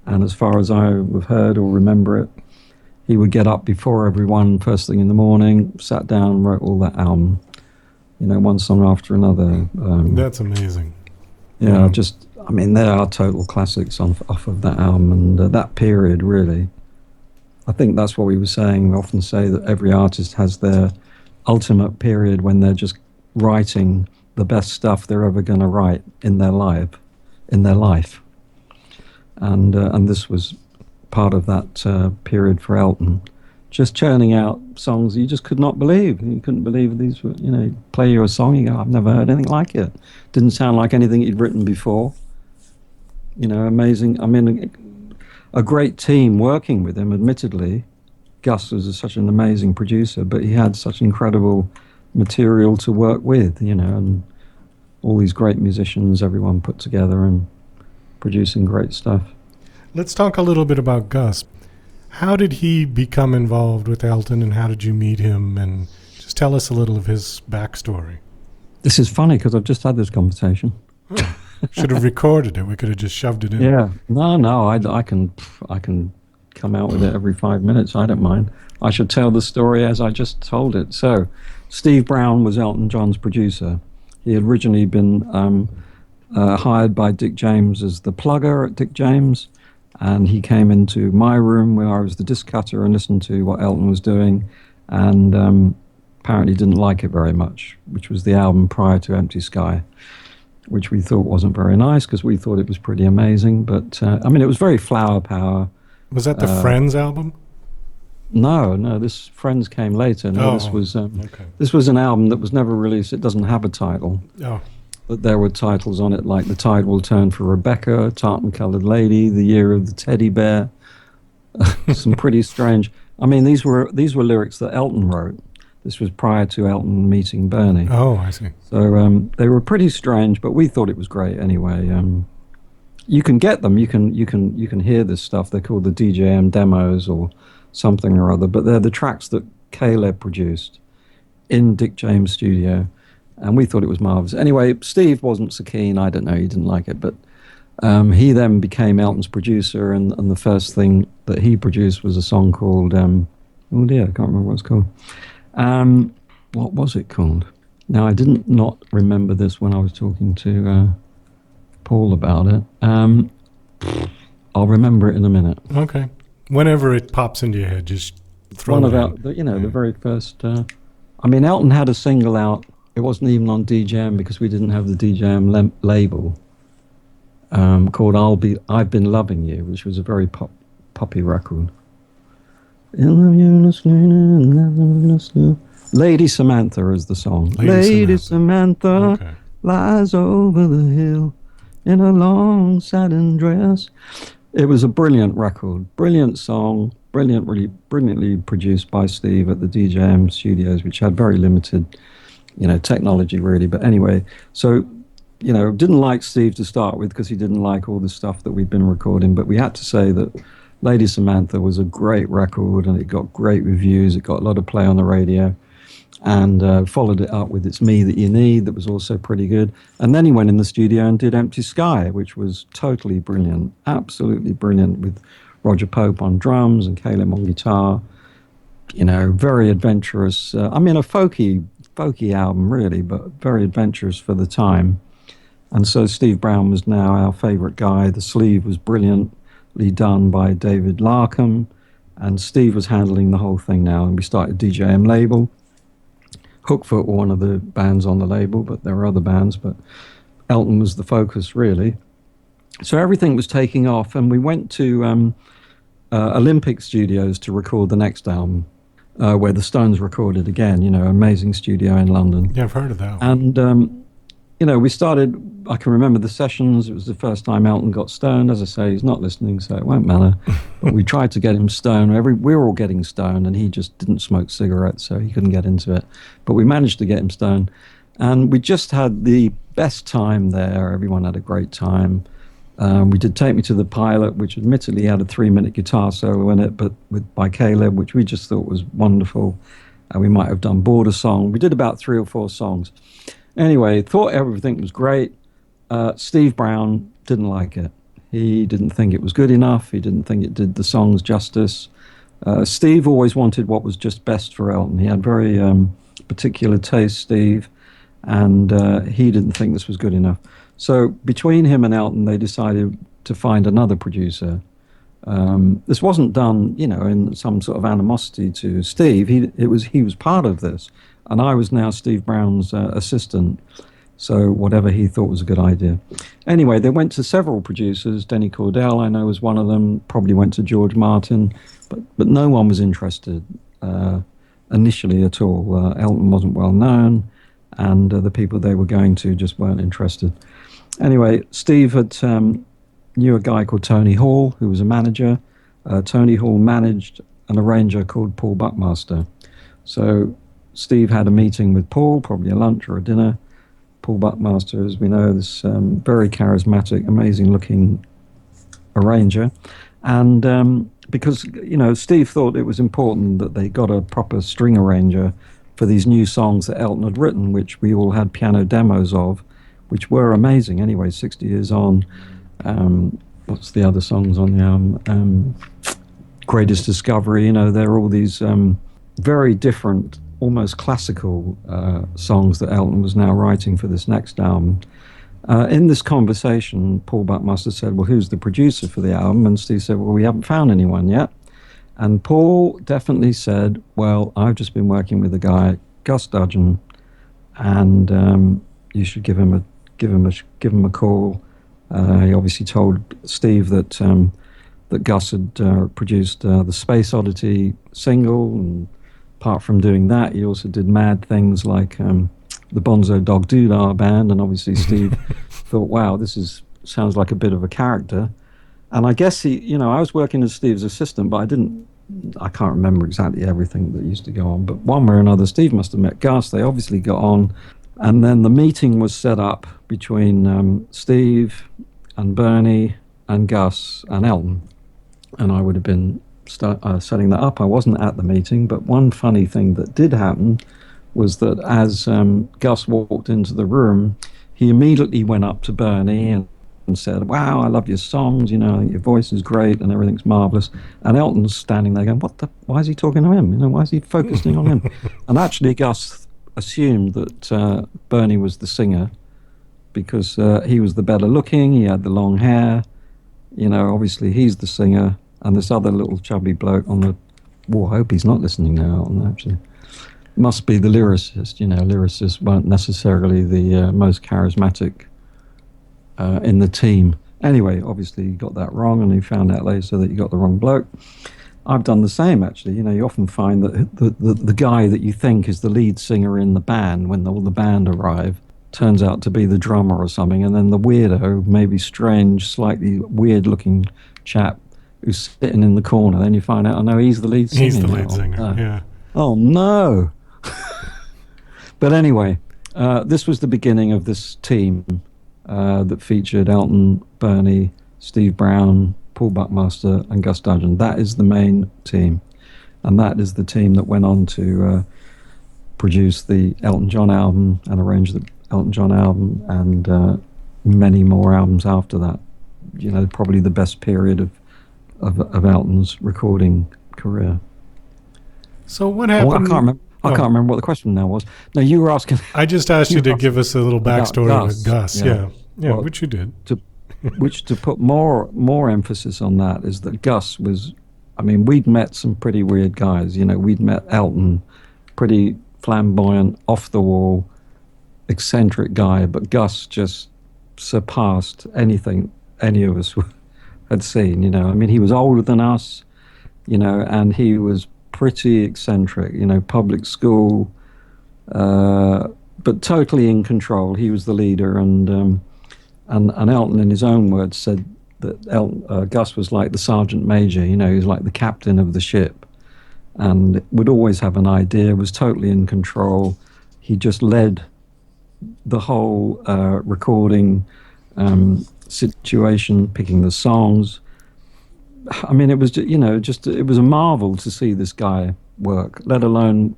And as far as I have heard or remember it, he would get up before everyone first thing in the morning, sat down, wrote all that album. One song after another. That's amazing. Yeah, there are total classics off of that album, and that period, really. I think that's what we were saying. We often say that every artist has their ultimate period when they're just writing the best stuff they're ever going to write in their life. And this was part of that period for Elton. Just churning out songs you just could not believe. You couldn't believe these were, play you a song, you go, I've never heard anything like it. Didn't sound like anything he'd written before. Amazing. A great team working with him, admittedly. Gus was such an amazing producer, but he had such incredible material to work with, and all these great musicians, everyone put together and producing great stuff. Let's talk a little bit about Gus. How did he become involved with Elton, and how did you meet him? And just tell us a little of his backstory. This is funny because I've just had this conversation. Oh, should have recorded it. We could have just shoved it in. Yeah. No, I can come out with it every 5 minutes. I don't mind. I should tell the story as I just told it. So, Steve Brown was Elton John's producer. He had originally been hired by Dick James as the plugger at Dick James, and he came into my room where I was the disc cutter and listened to what Elton was doing, and apparently didn't like it very much, which was the album prior to Empty Sky, which we thought wasn't very nice because we thought it was pretty amazing. But, it was very flower power. Was that the Friends album? No, this Friends came later. No, this was an album that was never released. It doesn't have a title. Oh. But there were titles on it like The Tide Will Turn for Rebecca, Tartan-Colored Lady, The Year of the Teddy Bear. Some pretty strange. These were lyrics that Elton wrote. This was prior to Elton meeting Bernie. Oh, I see. So they were pretty strange, but we thought it was great anyway. You can get them. You can hear this stuff. They're called the DJM demos or something or other. But they're the tracks that Caleb produced in Dick James' studio, and we thought it was marvelous. Anyway, Steve wasn't so keen. I don't know. He didn't like it, but he then became Elton's producer, and the first thing that he produced was a song called oh dear, I can't remember what it's called. What was it called? Now, I didn't not remember this when I was talking to Paul about it. I'll remember it in a minute. Okay. Whenever it pops into your head, just throw it in. The very first... Elton had a single out. It wasn't even on DJM because we didn't have the DJM label, called I've Been Loving You, which was a very poppy record. Lady Samantha is the song. Lady Samantha lies over the hill in a long satin dress. It was a brilliant record, brilliant song, brilliantly produced by Steve at the DJM studios, which had very limited, technology really. But anyway, so, didn't like Steve to start with because he didn't like all the stuff that we'd been recording. But we had to say that Lady Samantha was a great record, and it got great reviews. It got a lot of play on the radio, and followed it up with It's Me That You Need, that was also pretty good. And then he went in the studio and did Empty Sky, which was totally brilliant, absolutely brilliant, with Roger Pope on drums and Caleb on guitar. Very adventurous. A folky album, really, but very adventurous for the time. And so Steve Brown was now our favorite guy. The sleeve was brilliantly done by David Larkham, and Steve was handling the whole thing now. And we started DJM label. Hookfoot were one of the bands on the label, but there were other bands, but Elton was the focus, really. So everything was taking off, and we went to Olympic Studios to record the next album, where the Stones recorded again, amazing studio in London. Yeah, I've heard of that. And, we started, I can remember the sessions. It was the first time Elton got stoned. As I say, he's not listening, so it won't matter. But we tried to get him stoned. We were all getting stoned, and he just didn't smoke cigarettes, so he couldn't get into it. But we managed to get him stoned. And we just had the best time there. Everyone had a great time. We did Take Me to the Pilot, which admittedly had a 3-minute guitar solo in it, but by Caleb, which we just thought was wonderful. We might have done Border Song. We did about 3 or 4 songs. Anyway, thought everything was great. Steve Brown didn't like it. He didn't think it was good enough. He didn't think it did the songs justice. Steve always wanted what was just best for Elton. He had very particular taste, Steve, and he didn't think this was good enough. So between him and Elton, they decided to find another producer. This wasn't done, in some sort of animosity to Steve. He was part of this, and I was now Steve Brown's assistant. So whatever he thought was a good idea. Anyway, they went to several producers. Denny Cordell, I know, was one of them. Probably went to George Martin, but no one was interested initially at all. Elton wasn't well known, and the people they were going to just weren't interested. Anyway, Steve had knew a guy called Tony Hall, who was a manager. Tony Hall managed an arranger called Paul Buckmaster. So Steve had a meeting with Paul, probably a lunch or a dinner. Paul Buckmaster, as we know, this very charismatic, amazing-looking arranger. And because, Steve thought it was important that they got a proper string arranger for these new songs that Elton had written, which we all had piano demos of, which were amazing anyway, 60 years on. What's the other songs on the album? Greatest Discovery, they're all these very different, almost classical songs that Elton was now writing for this next album. In this conversation, Paul Buckmaster said, well, who's the producer for the album? And Steve said, well, we haven't found anyone yet. And Paul definitely said, well, I've just been working with a guy, Gus Dudgeon, and you should give him a call. He obviously told Steve that Gus had produced the Space Oddity single, and apart from doing that, he also did mad things like the Bonzo Dog Doodah Band, and obviously Steve thought, wow, sounds like a bit of a character. And I guess I was working as Steve's assistant, but I can't remember exactly everything that used to go on, but one way or another, Steve must have met Gus. They obviously got on, and then the meeting was set up between Steve and Bernie and Gus and Elton, and I would have been setting that up. I wasn't at the meeting, but one funny thing that did happen was that as Gus walked into the room, he immediately went up to Bernie and said, wow, I love your songs, your voice is great and everything's marvelous. And Elton's standing there going, why is he talking to him? Why is he focusing on him? And actually Gus assumed that Bernie was the singer because he was the better looking, he had the long hair, obviously he's the singer, and this other little chubby bloke on the wall, I hope he's not listening now, Elton, actually. Must be the lyricist. Lyricists weren't necessarily the most charismatic in the team. Anyway, obviously he got that wrong, and he found out later that he got the wrong bloke. I've done the same, actually. You often find that the guy that you think is the lead singer in the band, when all the band arrive, turns out to be the drummer or something, and then the weirdo, maybe strange, slightly weird-looking chap who's sitting in the corner, then you find out, oh no, he's the lead singer. He's the lead singer, yeah. Oh no! But anyway, this was the beginning of this team that featured Elton, Bernie, Steve Brown, Paul Buckmaster, and Gus Dudgeon. That is the main team, and that is the team that went on to produce the Elton John album and arrange the Elton John album and many more albums after that. Probably the best period of Elton's recording career. So what happened? I can't remember what the question now was. No, you were asking. I just asked you to give us a little backstory with Gus. Yeah, well, which you did. To put more emphasis on that is that Gus was. We'd met some pretty weird guys. We'd met Elton, pretty flamboyant, off the wall, eccentric guy, but Gus just surpassed anything any of us had seen. He was older than us, and he was pretty eccentric, public school, but totally in control. He was the leader, and Elton, in his own words, said that Gus was like the sergeant major. He was like the captain of the ship, and would always have an idea. Was totally in control. He just led the whole recording situation, picking the songs. It was it was a marvel to see this guy work. Let alone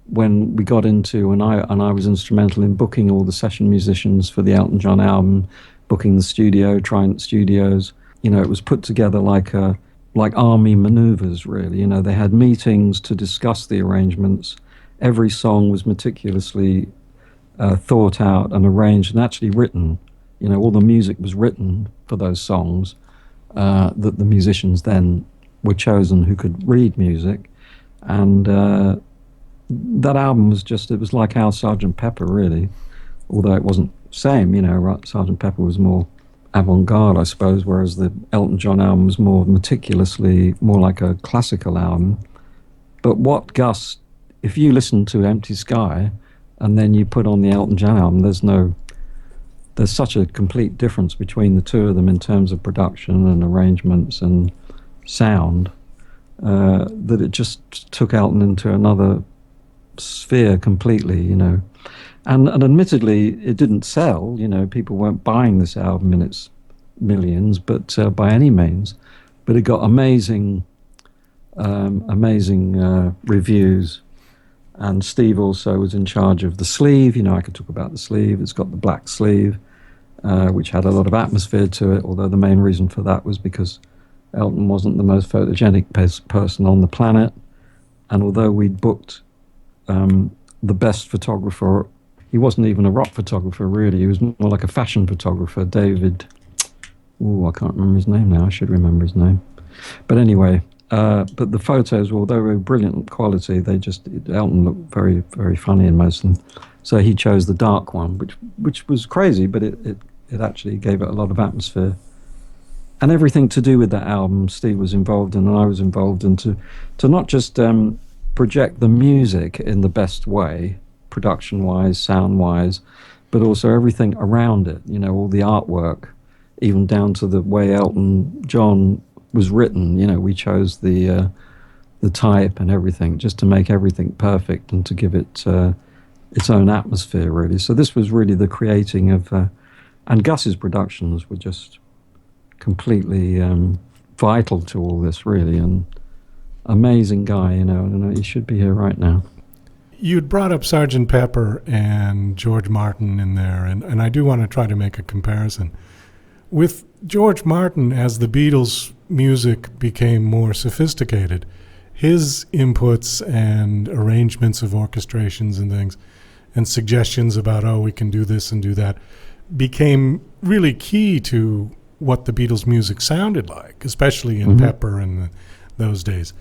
when we got into, and I was instrumental in booking all the session musicians for the Elton John album, booking the studio, Trident Studios. It was put together like army maneuvers, really. They had meetings to discuss the arrangements. Every song was meticulously thought out and arranged and actually written. All the music was written for those songs. That the musicians then were chosen who could read music, and that album was it was like our Sgt. Pepper, really, although it wasn't the same, Sgt. Pepper was more avant-garde, I suppose, whereas the Elton John album was more meticulously, more like a classical album. But what Gus, if you listen to Empty Sky and then you put on the Elton John album, there's such a complete difference between the two of them in terms of production and arrangements and sound that it just took Elton into another sphere completely, And admittedly, it didn't sell. People weren't buying this album in its millions, but by any means. But it got amazing reviews. And Steve also was in charge of the sleeve. You know, I could talk about the sleeve. It's got the black sleeve, which had a lot of atmosphere to it, although the main reason for that was because Elton wasn't the most photogenic person on the planet. And although we'd booked the best photographer, he wasn't even a rock photographer, really. He was more like a fashion photographer, David. I can't remember his name now. I should remember his name. But anyway, but the photos, although they were brilliant quality, Elton looked very, very funny in most of them. So he chose the dark one, which was crazy, but it actually gave it a lot of atmosphere. And everything to do with that album, Steve was involved in, and I was involved in, to not just project the music in the best way, production-wise, sound-wise, but also everything around it, you know, all the artwork, even down to the way Elton John was written. You know, we chose the type and everything just to make everything perfect and to give it its own atmosphere, really. So this was really the creating of, and Gus's productions were just completely vital to all this, really, and amazing guy, you know, and he should be here right now. You'd brought up Sgt. Pepper and George Martin in there, and I do want to try to make a comparison. With George Martin, as the Beatles' music became more sophisticated, his inputs and arrangements of orchestrations and things, and suggestions about, we can do this and do that, became really key to what the Beatles' music sounded like, especially in Pepper and those days.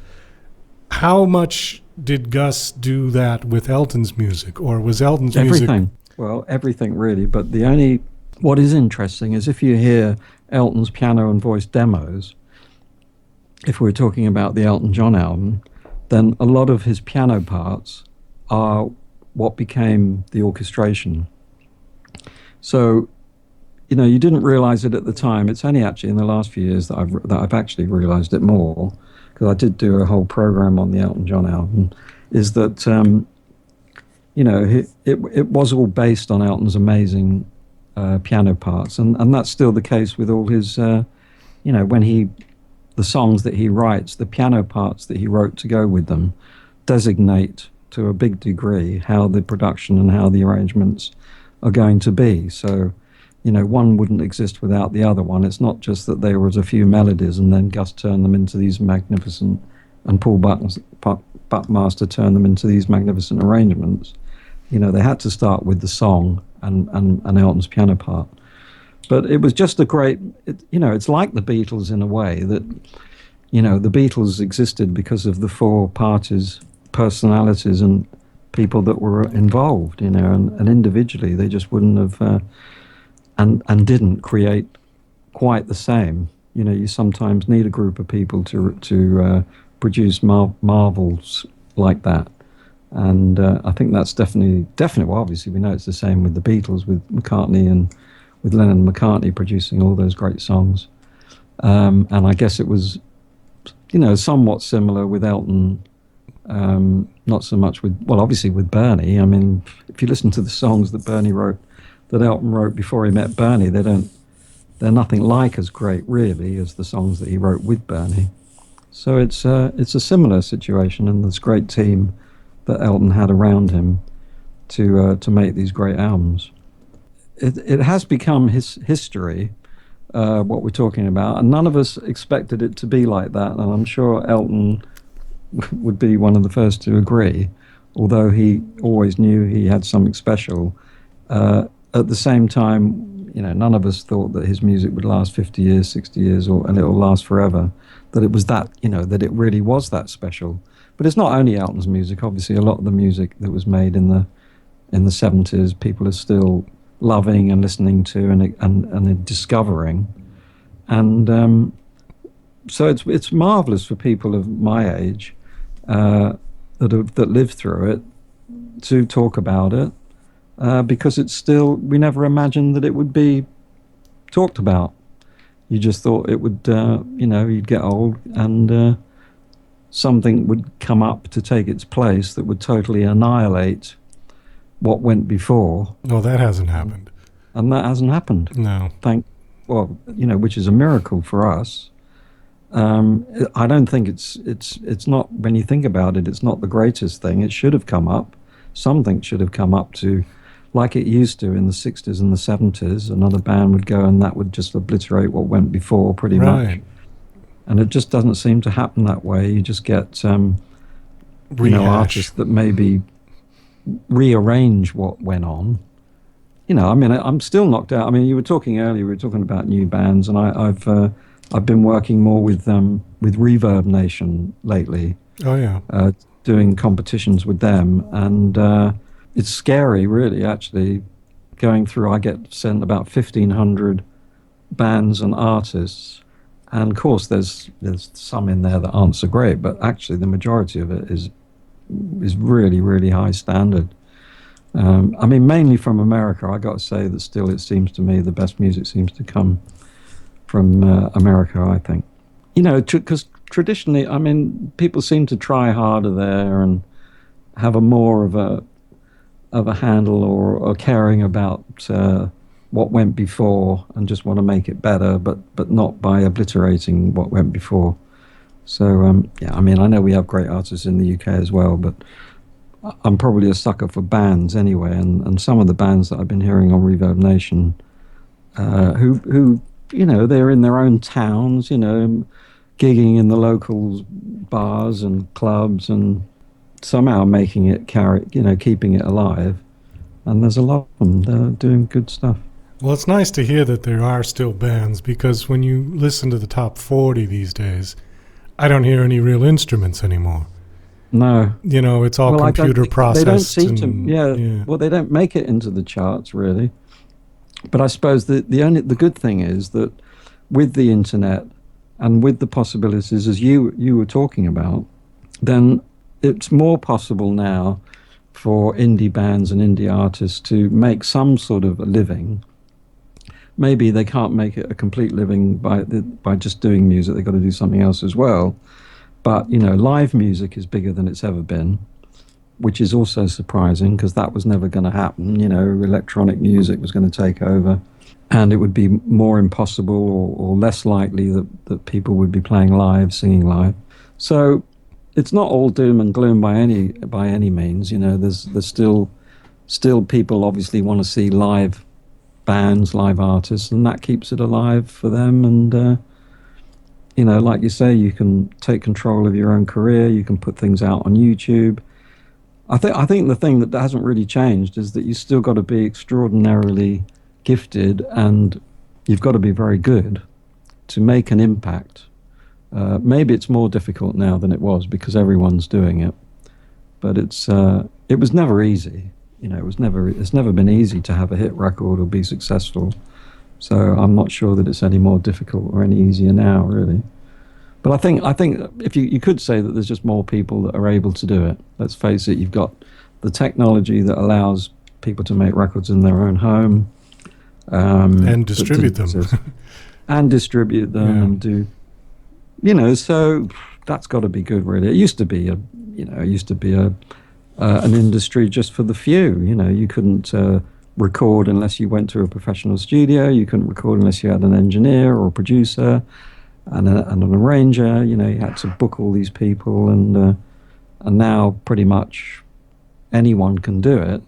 How much did Gus do that with Elton's music, or was Elton's music... Everything. Well, everything, really, but what is interesting is if you hear Elton's piano and voice demos, if we're talking about the Elton John album, then a lot of his piano parts are what became the orchestration. So, you know, you didn't realize it at the time. It's only actually in the last few years that I've actually realized it more, because I did do a whole program on the Elton John album, is that, you know, it was all based on Elton's amazing piano parts, and that's still the case with all his, you know, the songs that he writes, the piano parts that he wrote to go with them designate to a big degree how the production and how the arrangements are going to be. So, you know, one wouldn't exist without the other one. It's not just that there was a few melodies and then Gus turned them into these magnificent, and Paul Buckmaster turned them into these magnificent arrangements. You know, they had to start with the song and Elton's piano part. But it was just a great, you know, it's like the Beatles in a way that, you know, the Beatles existed because of the four parties, personalities and people that were involved, you know, and individually they just wouldn't have, and didn't create quite the same. You know, you sometimes need a group of people to produce marvels like that. And I think that's definitely, well, obviously we know it's the same with the Beatles, with McCartney and with Lennon and McCartney producing all those great songs. And I guess it was, you know, somewhat similar with Elton, not so much with, well, obviously with Bernie. I mean, if you listen to the songs that Elton wrote before he met Bernie, they're nothing like as great, really, as the songs that he wrote with Bernie. So it's a similar situation, and this great team that Elton had around him to make these great albums. It has become history, what we're talking about, and none of us expected it to be like that, and I'm sure Elton would be one of the first to agree, although he always knew he had something special. At the same time, you know, none of us thought that his music would last 50 years, 60 years, and it will last forever, that it was that, you know, that it really was that special. But it's not only Elton's music. Obviously, a lot of the music that was made in the 70s, people are still loving and listening to and discovering. And so it's marvelous for people of my age that lived through it to talk about it, because it's still, we never imagined that it would be talked about. You just thought it would, you know, you'd get old and something would come up to take its place that would totally annihilate what went before. No, that hasn't happened. And that hasn't happened. No. Thank well, which is a miracle for us. I don't think it's not, when you think about it, it's not the greatest thing. It should have come up. Something should have come up to, like it used to in the 60s and the 70s. Another band would go and that would just obliterate what went before pretty much. And it just doesn't seem to happen that way. You just get, artists that maybe rearrange what went on. I'm still knocked out. I mean, you were talking earlier, we were talking about new bands, and I've been working more with Reverb Nation lately. Oh yeah. Doing competitions with them, and it's scary, really. Actually, going through, I get sent about 1,500 bands and artists, and of course, there's some in there that aren't so great, but actually, the majority of it is really, really high standard. Mainly from America. I got to say that still, it seems to me the best music seems to come from America, I think. Because traditionally, people seem to try harder there and have a more of a handle or caring about what went before and just want to make it better, but not by obliterating what went before. So, I know we have great artists in the UK as well, but I'm probably a sucker for bands anyway, and some of the bands that I've been hearing on Reverb Nation, who they're in their own towns, gigging in the local bars and clubs and somehow making it keeping it alive. And there's a lot of them. They're doing good stuff. Well, it's nice to hear that there are still bands, because when you listen to the top 40 these days, I don't hear any real instruments anymore. No. It's all computer processed. They don't seem to, well, they don't make it into the charts, really. But I suppose the good thing is that with the internet and with the possibilities, as you were talking about, then it's more possible now for indie bands and indie artists to make some sort of a living. Maybe they can't make it a complete living by just doing music. They've got to do something else as well. But, live music is bigger than it's ever been, which is also surprising, because that was never going to happen. Electronic music was going to take over, and it would be more impossible or less likely that people would be playing live, singing live. So it's not all doom and gloom by any means. There's still people obviously want to see live bands, live artists, and that keeps it alive for them. And like you say, you can take control of your own career. You can put things out on YouTube. I think the thing that hasn't really changed is that you still got to be extraordinarily gifted, and you've got to be very good to make an impact. Maybe it's more difficult now than it was because everyone's doing it, but it was never easy. It's never been easy to have a hit record or be successful. So I'm not sure that it's any more difficult or any easier now, really. But I think if you could say that there's just more people that are able to do it. Let's face it, you've got the technology that allows people to make records in their own home. And distribute them. And distribute them and do, so that's got to be good, really. It used to be an industry just for the few. You couldn't record unless you went to a professional studio. You couldn't record unless you had an engineer or a producer and an arranger. You had to book all these people, and now pretty much anyone can do it.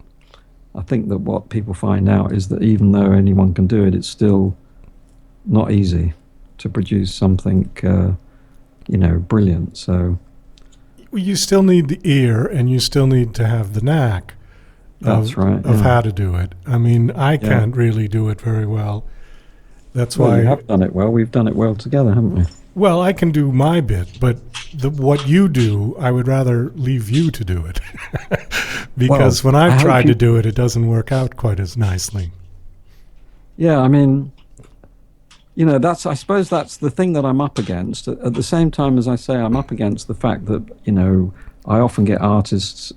I think that what people find out is that even though anyone can do it, it's still not easy to produce something, brilliant. So you still need the ear, and you still need to have the knack. That's right. Of how to do it. I can't really do it very well. That's why you have done it well. We've done it well together, haven't we? Well, I can do my bit, but what you do, I would rather leave you to do it. Because when I've tried to do it, it doesn't work out quite as nicely. Yeah, I suppose that's the thing that I'm up against. At the same time as I say, I'm up against the fact that, I often get artists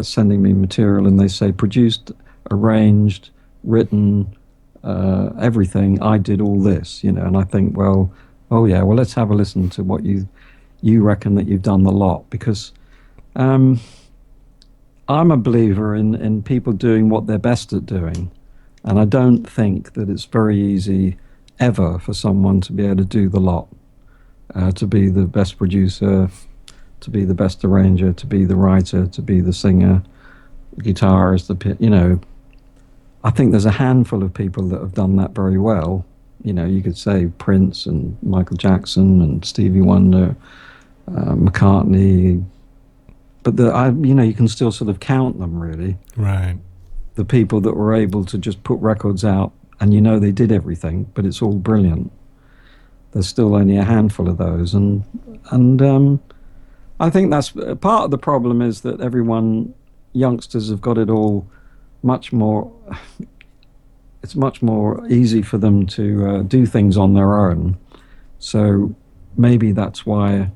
sending me material and they say produced, arranged, written, everything. I did all this, and I think, let's have a listen to what you reckon that you've done the lot, because I'm a believer in people doing what they're best at doing, and I don't think that it's very easy ever for someone to be able to do the lot, to be the best producer, to be the best arranger, to be the writer, to be the singer, guitarist, I think there's a handful of people that have done that very well. You could say Prince and Michael Jackson and Stevie Wonder, McCartney, but you can still sort of count them, really. Right. The people that were able to just put records out and they did everything, but it's all brilliant. There's still only a handful of those, and I think that's part of the problem, is that youngsters have got it all much more. It's much more easy for them to do things on their own. So maybe that's why,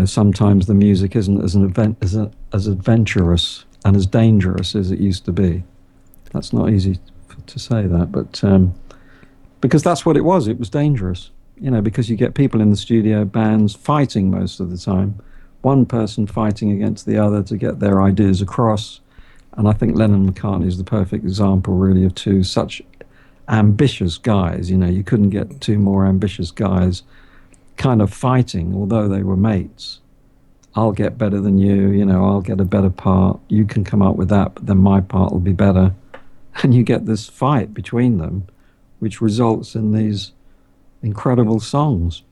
sometimes the music isn't as adventurous and as dangerous as it used to be. That's not easy to say that, but because that's what it was. It was dangerous, because you get people in the studio, bands fighting most of the time, one person fighting against the other to get their ideas across. And I think Lennon and McCartney is the perfect example, really, of two such ambitious guys. You couldn't get two more ambitious guys kind of fighting, although they were mates. I'll get better than you, I'll get a better part. You can come up with that, but then my part will be better. And you get this fight between them, which results in these incredible songs.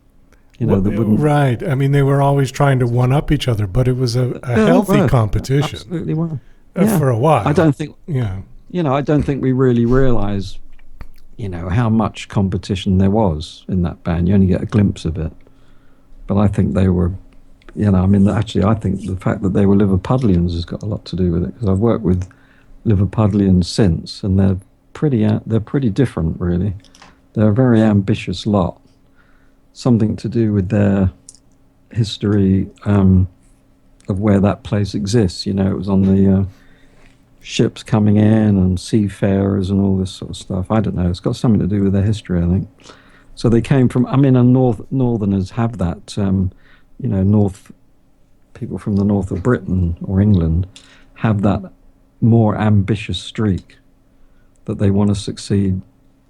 Right. I mean, they were always trying to one-up each other, but it was a healthy competition. Absolutely were. For a while. I don't think, I don't think we really realise, how much competition there was in that band. You only get a glimpse of it. But I think they were, actually, I think the fact that they were Liverpudlians has got a lot to do with it, because I've worked with Liverpudlians since, and they're pretty different, really. They're a very ambitious lot. Something to do with their history of where that place exists. It was on the ships coming in and seafarers and all this sort of stuff. I don't know. It's got something to do with their history, I think. So they came from, and Northerners have that, people from the north of Britain or England have that more ambitious streak, that they want to succeed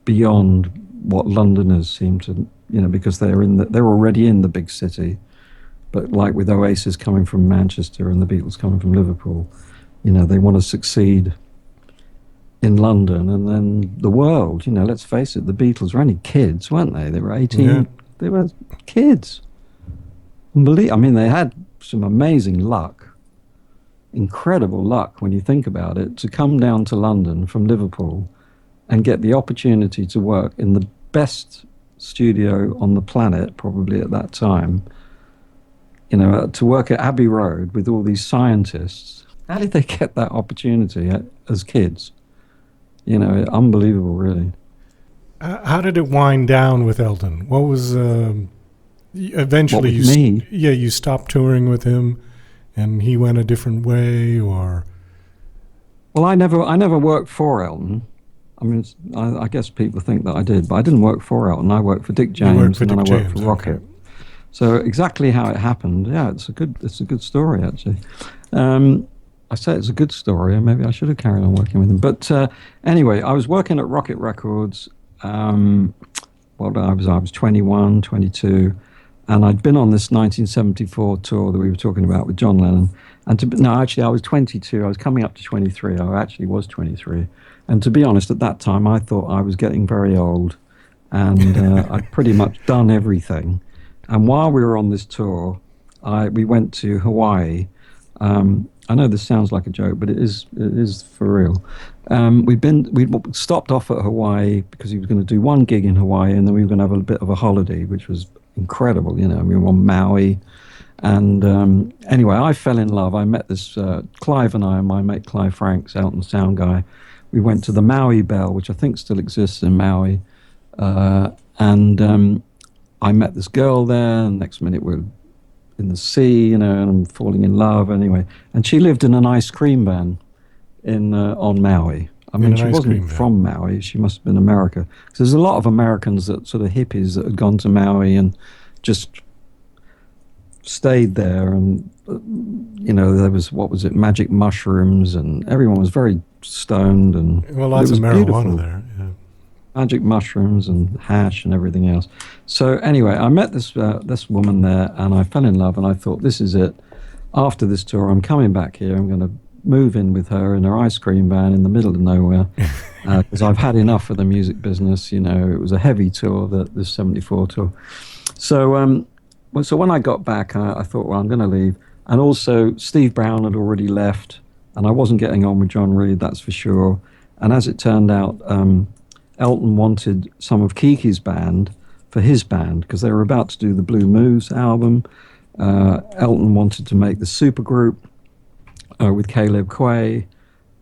beyond what Londoners seem to, because they're already in the big city. But like with Oasis coming from Manchester and the Beatles coming from Liverpool, they want to succeed in London and then the world. Let's face it, the Beatles were only kids, weren't they? They were 18. Yeah. They were kids. They had some amazing luck, incredible luck when you think about it, to come down to London from Liverpool and get the opportunity to work in the best studio on the planet, probably at that time. To work at Abbey Road with all these scientists. How did they get that opportunity as kids? Unbelievable, really. How did it wind down with Elton? What was eventually you stopped touring with him, and he went a different way, or? Well, I never worked for Elton. I guess people think that I did, but I didn't work for Elton. I worked for Dick James, and then I worked for Rocket. Okay. So exactly how it happened, it's a good story, actually. I say it's a good story, and maybe I should have carried on working with him. But anyway, I was working at Rocket Records. I was 21, 22, and I'd been on this 1974 tour that we were talking about with John Lennon. I was 22. I was coming up to 23. I actually was 23. And to be honest, at that time, I thought I was getting very old, and I'd pretty much done everything. And while we were on this tour, we went to Hawaii. I know this sounds like a joke, but it is for real. We stopped off at Hawaii because he was going to do one gig in Hawaii, and then we were going to have a bit of a holiday, which was incredible. We were on Maui, and anyway, I fell in love. I met this Clive and my mate Clive Franks, Elton sound guy. We went to the Maui Bell, which I think still exists in Maui, and I met this girl there, and next minute we're in the sea, and I'm falling in love anyway. And she lived in an ice cream van on Maui. She wasn't from Maui. She must have been America. Because there's a lot of Americans, that sort of hippies, that had gone to Maui and just stayed there. And, there was, magic mushrooms, and everyone was very stoned. And lots of marijuana beautiful there. Yeah. magic mushrooms and hash and everything else. So anyway, I met this woman there, and I fell in love, and I thought, this is it. After this tour, I'm coming back here. I'm going to move in with her in her ice cream van in the middle of nowhere, because I've had enough of the music business. You know, it was a heavy tour, this 74 tour. So so when I got back, I thought, well, I'm going to leave. And also, Steve Brown had already left, and I wasn't getting on with John Reid, that's for sure. And as it turned out, Elton wanted some of Kiki's band for his band, because they were about to do the Blue Moose album. Elton wanted to make the supergroup with Caleb Quay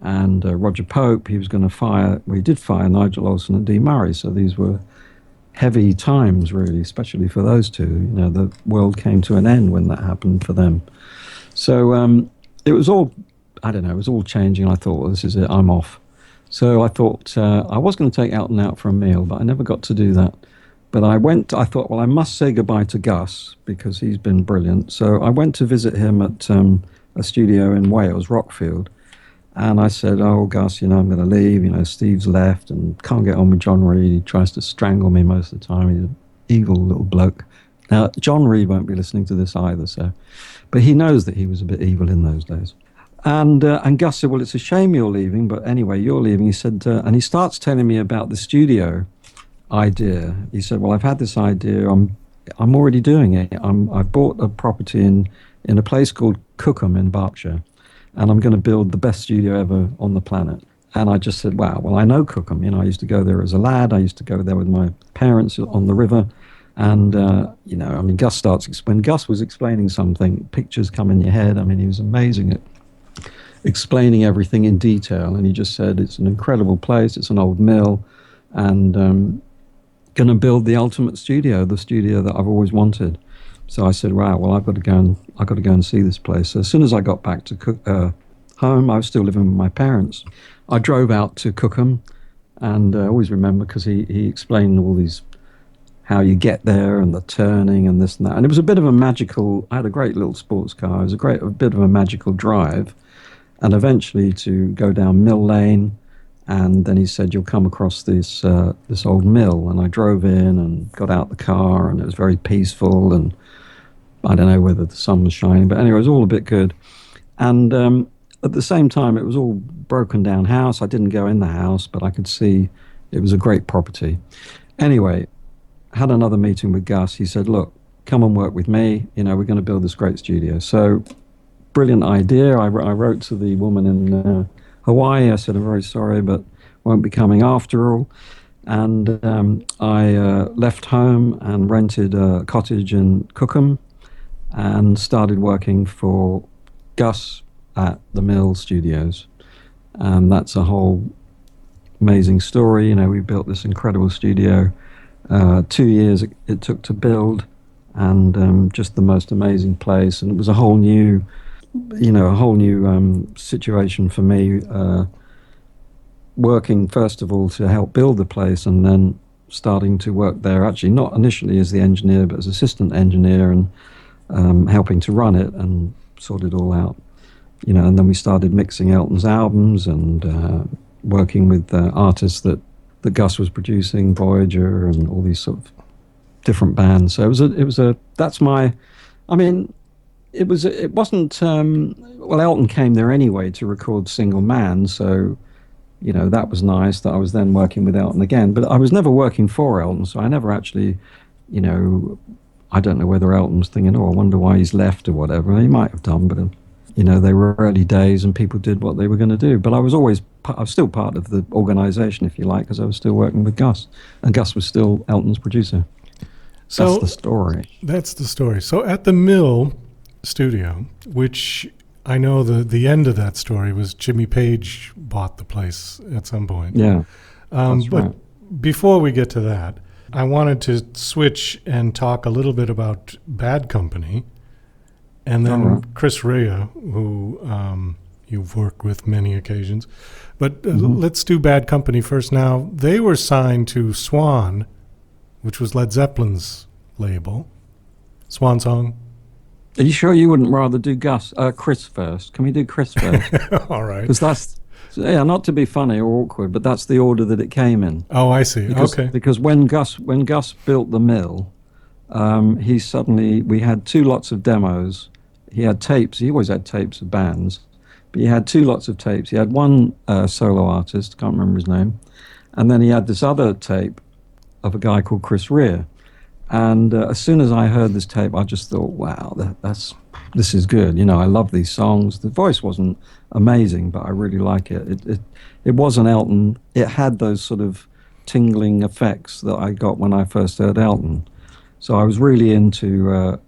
and Roger Pope. He was going to he did fire Nigel Olsson and Dee Murray, so these were heavy times, really, especially for those two. You know, the world came to an end when that happened for them. So it was all, I don't know, it was all changing. I thought, well, this is it, I'm off. So I thought I was going to take Elton out for a meal, but I never got to do that. But I thought, well, I must say goodbye to Gus, because he's been brilliant. So I went to visit him at a studio in Wales, Rockfield. And I said, oh, Gus, I'm going to leave. Steve's left and can't get on with John Reid. He tries to strangle me most of the time. He's an evil little bloke. Now, John Reid won't be listening to this either, but he knows that he was a bit evil in those days. And Gus said, well, it's a shame you're leaving, but anyway, you're leaving. He said, and he starts telling me about the studio idea. He said, well, I've had this idea. I'm already doing it. I've bought a property in a place called Cookham in Berkshire, and I'm going to build the best studio ever on the planet. And I just said, wow, well, I know Cookham. I used to go there as a lad. I used to go there with my parents on the river. And, when Gus was explaining something, pictures come in your head. I mean, he was amazing at explaining everything in detail. And he just said, it's an incredible place. It's an old mill. And going to build the ultimate studio, the studio that I've always wanted. So I said, wow, well, I've got to go and see this place. So as soon as I got back to home, I was still living with my parents. I drove out to Cookham, and I always remember, because he explained all these, how you get there and the turning and this and that. And it was a bit of a magical, I had a great little sports car. It was a bit of a magical drive. And eventually to go down Mill Lane, and then he said, you'll come across this old mill. And I drove in and got out the car, and it was very peaceful, and I don't know whether the sun was shining, but anyway, it was all a bit good. And at the same time, it was all broken down house. I didn't go in the house, but I could see it was a great property. Anyway, had another meeting with Gus. He said, look, come and work with me. We're going to build this great studio. So, brilliant idea. I wrote to the woman in Hawaii. I said, I'm very sorry, but won't be coming after all. And I left home and rented a cottage in Cookham and started working for Gus at the Mill Studios. And that's a whole amazing story. We built this incredible studio. 2 years it took to build, and just the most amazing place. And it was a whole new situation for me, working first of all to help build the place, and then starting to work there, actually not initially as the engineer, but as assistant engineer, and helping to run it and sort it all out. And then we started mixing Elton's albums and working with artists that Gus was producing, Voyager and all these sort of different bands. So it wasn't, Elton came there anyway to record Single Man, so, that was nice that I was then working with Elton again, but I was never working for Elton, so I never actually, I don't know whether Elton was thinking, I wonder why he's left or whatever. He might have done, but, they were early days and people did what they were going to do. But I was still part of the organisation, if you like, because I was still working with Gus, and Gus was still Elton's producer. So that's the story. That's the story. So at the Mill Studio, which I know the end of that story was Jimmy Page bought the place at some point. Yeah, but right. Before we get to that, I wanted to switch and talk a little bit about Bad Company, and then Chris Rea, who you've worked with many occasions. But let's do Bad Company first. Now, they were signed to Swan, which was Led Zeppelin's label. Swan Song. Are you sure you wouldn't rather do Chris first? Can we do Chris first? All right. Because So, yeah, not to be funny or awkward, but that's the order that it came in. Oh, I see. Okay. Because when Gus built the mill, we had 2 lots of demos. He had tapes. He always had tapes of bands, but he had 2 lots of tapes. He had one solo artist, can't remember his name, and then he had this other tape of a guy called Chris Rea. And as soon as I heard this tape, I just thought, wow, this is good. You know, I love these songs. The voice wasn't amazing, but I really like it. It wasn't Elton. It had those sort of tingling effects that I got when I first heard Elton. So I was really into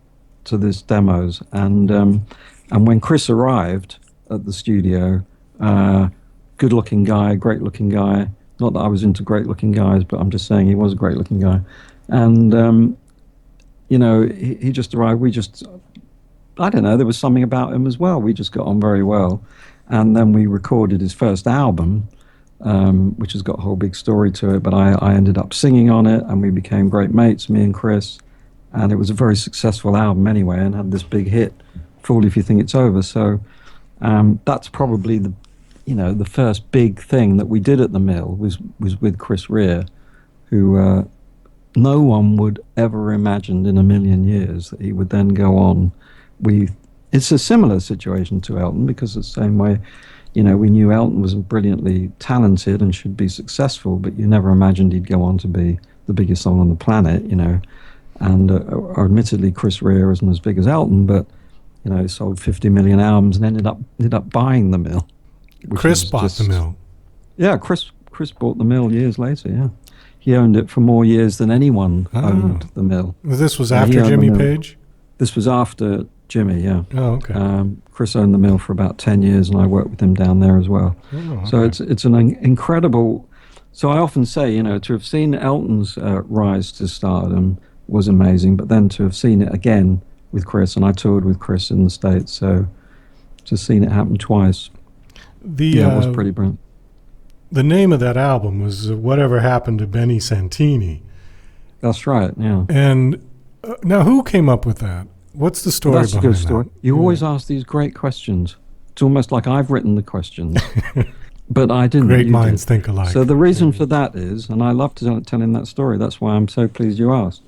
to this demos. And when Chris arrived at the studio, good-looking guy, great-looking guy. Not that I was into great-looking guys, but I'm just saying he was a great-looking guy. And, you know, he just arrived. I don't know, there was something about him as well. We just got on very well. And then we recorded his first album, which has got a whole big story to it. But I ended up singing on it, and we became great mates, me and Chris. And it was a very successful album anyway, and had this big hit, Fool If You Think It's Over. So that's probably the first big thing that we did at the mill was with Chris Rea, who no one would ever imagined in a million years that he would then go on. It's a similar situation to Elton, because it's the same way, you know, we knew Elton was brilliantly talented and should be successful, but you never imagined he'd go on to be the biggest song on the planet, you know. And admittedly, Chris Rea isn't as big as Elton, but, you know, he sold 50 million albums and ended up buying the mill. Chris bought the mill. Yeah, Chris bought the mill years later, yeah. He owned it for more years than anyone owned the mill. This was after Jimmy Page? This was after Jimmy, yeah. Oh, okay. Chris owned the mill for about 10 years, and I worked with him down there as well. Oh, okay. So it's an incredible... So I often say, you know, to have seen Elton's rise to stardom was amazing, but then to have seen it again with Chris, and I toured with Chris in the States, so just seen it happen twice. It was pretty brilliant. The name of that album was Whatever Happened to Benny Santini. That's right, yeah. And now who came up with that? What's the story behind that? That's a good story. You always ask these great questions. It's almost like I've written the questions. But I didn't. Great minds think alike. So the reason for that is, and I love telling that story, that's why I'm so pleased you asked.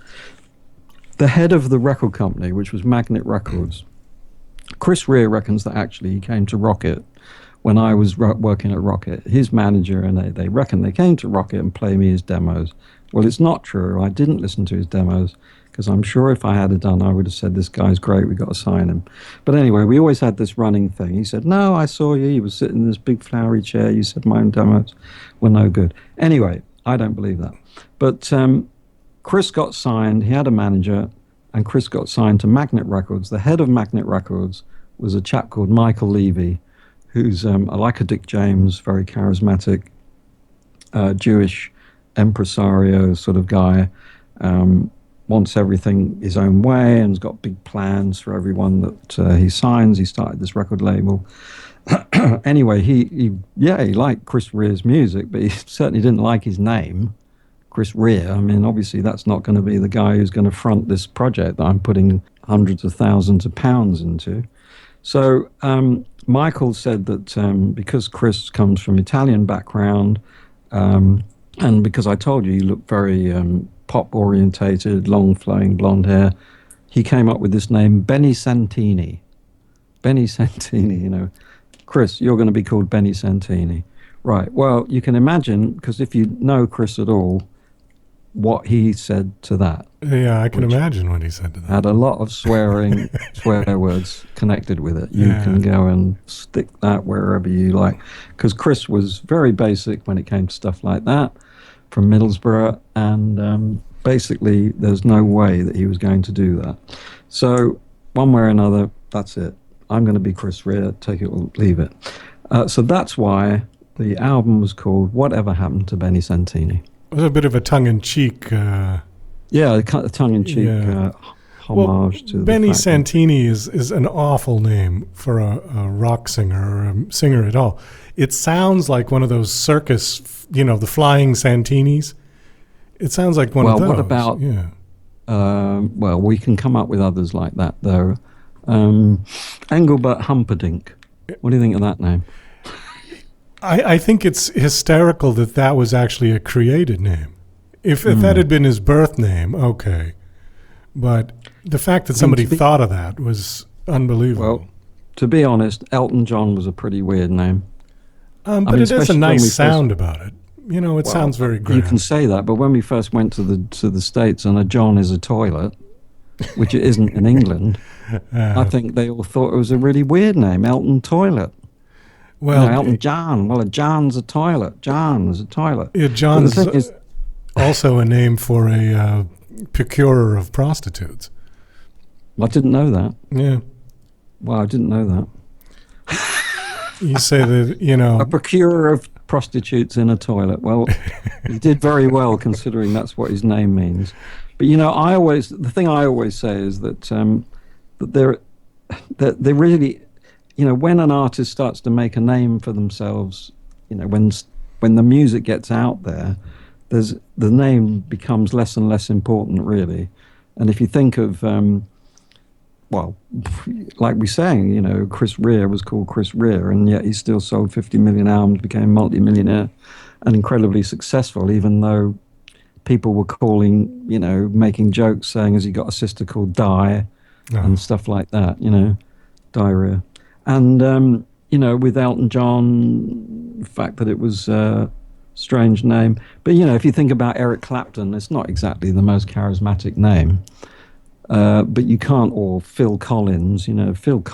The head of the record company, which was Magnet Records, Chris Rea reckons that actually he came to Rocket when I was working at Rocket. His manager and they reckon they came to Rocket and play me his demos. Well, it's not true. I didn't listen to his demos, because I'm sure if I had done, I would have said, this guy's great, we got to sign him. But anyway, we always had this running thing. He said, no, I saw you. You were sitting in this big flowery chair. You said my own demos were no good. Anyway, I don't believe that. But Chris got signed. He had a manager, and Chris got signed to Magnet Records. The head of Magnet Records was a chap called Michael Levy, who's like a Dick James, very charismatic, Jewish impresario sort of guy, wants everything his own way and has got big plans for everyone that he signs. He started this record label. Anyway, he liked Chris Rea's music, but he certainly didn't like his name, Chris Rea. I mean, obviously that's not going to be the guy who's going to front this project that I'm putting hundreds of thousands of pounds into. So Michael said that because Chris comes from Italian background, and because I told you look very pop-orientated, long flowing blonde hair, he came up with this name, Benny Santini. Benny Santini, you know. Chris, you're going to be called Benny Santini. Right, well, you can imagine, because if you know Chris at all, what he said to that. Yeah, I can imagine what he said to that. Had a lot of swear words connected with it. You can go and stick that wherever you like. Because Chris was very basic when it came to stuff like that, from Middlesbrough, and basically there's no way that he was going to do that. So one way or another, that's it. I'm going to be Chris Rea, take it or leave it. So that's why the album was called Whatever Happened to Benny Santini. It was a bit of a tongue-in-cheek... a tongue-in-cheek homage to Benny Santini is an awful name for a rock singer or a singer at all. It sounds like one of those circus, the flying Santinis. It sounds like one of those. Well, what about... Yeah. Well, we can come up with others like that, though. Engelbert Humperdinck. What do you think of that name? I think it's hysterical that was actually a created name. If that had been his birth name, okay. But the fact that somebody thought of that was unbelievable. Well, to be honest, Elton John was a pretty weird name. But it has a nice sound about it. You know, it sounds very grand. You can say that, but when we first went to the States and a John is a toilet, which it isn't in England, I think they all thought it was a really weird name, Elton Toilet. Well, Elton John. Well, a John's a toilet. John is a toilet. Yeah, John's also a name for a procurer of prostitutes. I didn't know that. Yeah. Well, I didn't know that. You say that, you know... A procurer of prostitutes in a toilet. Well, he did very well considering that's what his name means. But, you know, the thing I always say is that that they really... You know, when an artist starts to make a name for themselves, you know, when the music gets out there, the name becomes less and less important, really. And if you think of, well, like we sang, you know, Chris Rea was called Chris Rea, and yet he still sold 50 million albums, became multi-millionaire and incredibly successful, even though people were calling, you know, making jokes saying, has he got a sister called Di and stuff like that, you know, diarrhea. And, you know, with Elton John, the fact that it was a strange name. But, you know, if you think about Eric Clapton, it's not exactly the most charismatic name. But you can't, or Phil Collins, you know, Philip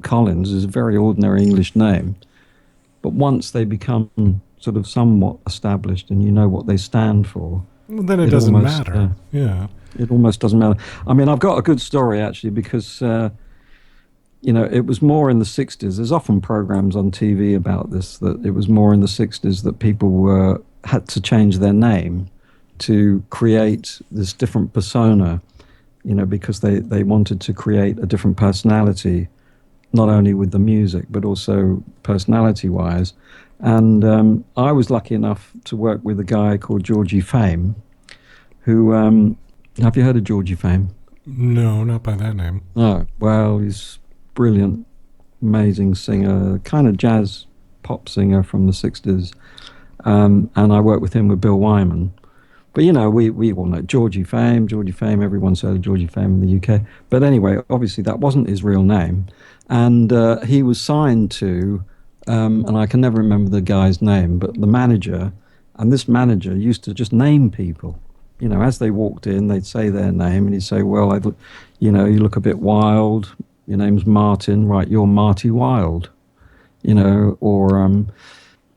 Collins is a very ordinary English name. But once they become sort of somewhat established and you know what they stand for. Well, then it doesn't matter. Yeah. It almost doesn't matter. I mean, I've got a good story, actually, because... you know, it was more in the 60s. There's often programs on TV about this, that it was more in the 60s that people had to change their name to create this different persona, you know, because they wanted to create a different personality, not only with the music, but also personality-wise. And I was lucky enough to work with a guy called Georgie Fame, who, have you heard of Georgie Fame? No, not by that name. Oh, well, he's... brilliant, amazing singer, kind of jazz pop singer from the 60s. And I worked with him with Bill Wyman. But, you know, we all know Georgie Fame, everyone's heard of Georgie Fame in the UK. But anyway, obviously that wasn't his real name. And he was signed to, and I can never remember the guy's name, but the manager, and this manager used to just name people. You know, as they walked in, they'd say their name, and he'd say, well, you know, you look a bit wild. Your name's Martin, right? You're Marty Wilde, you know. Or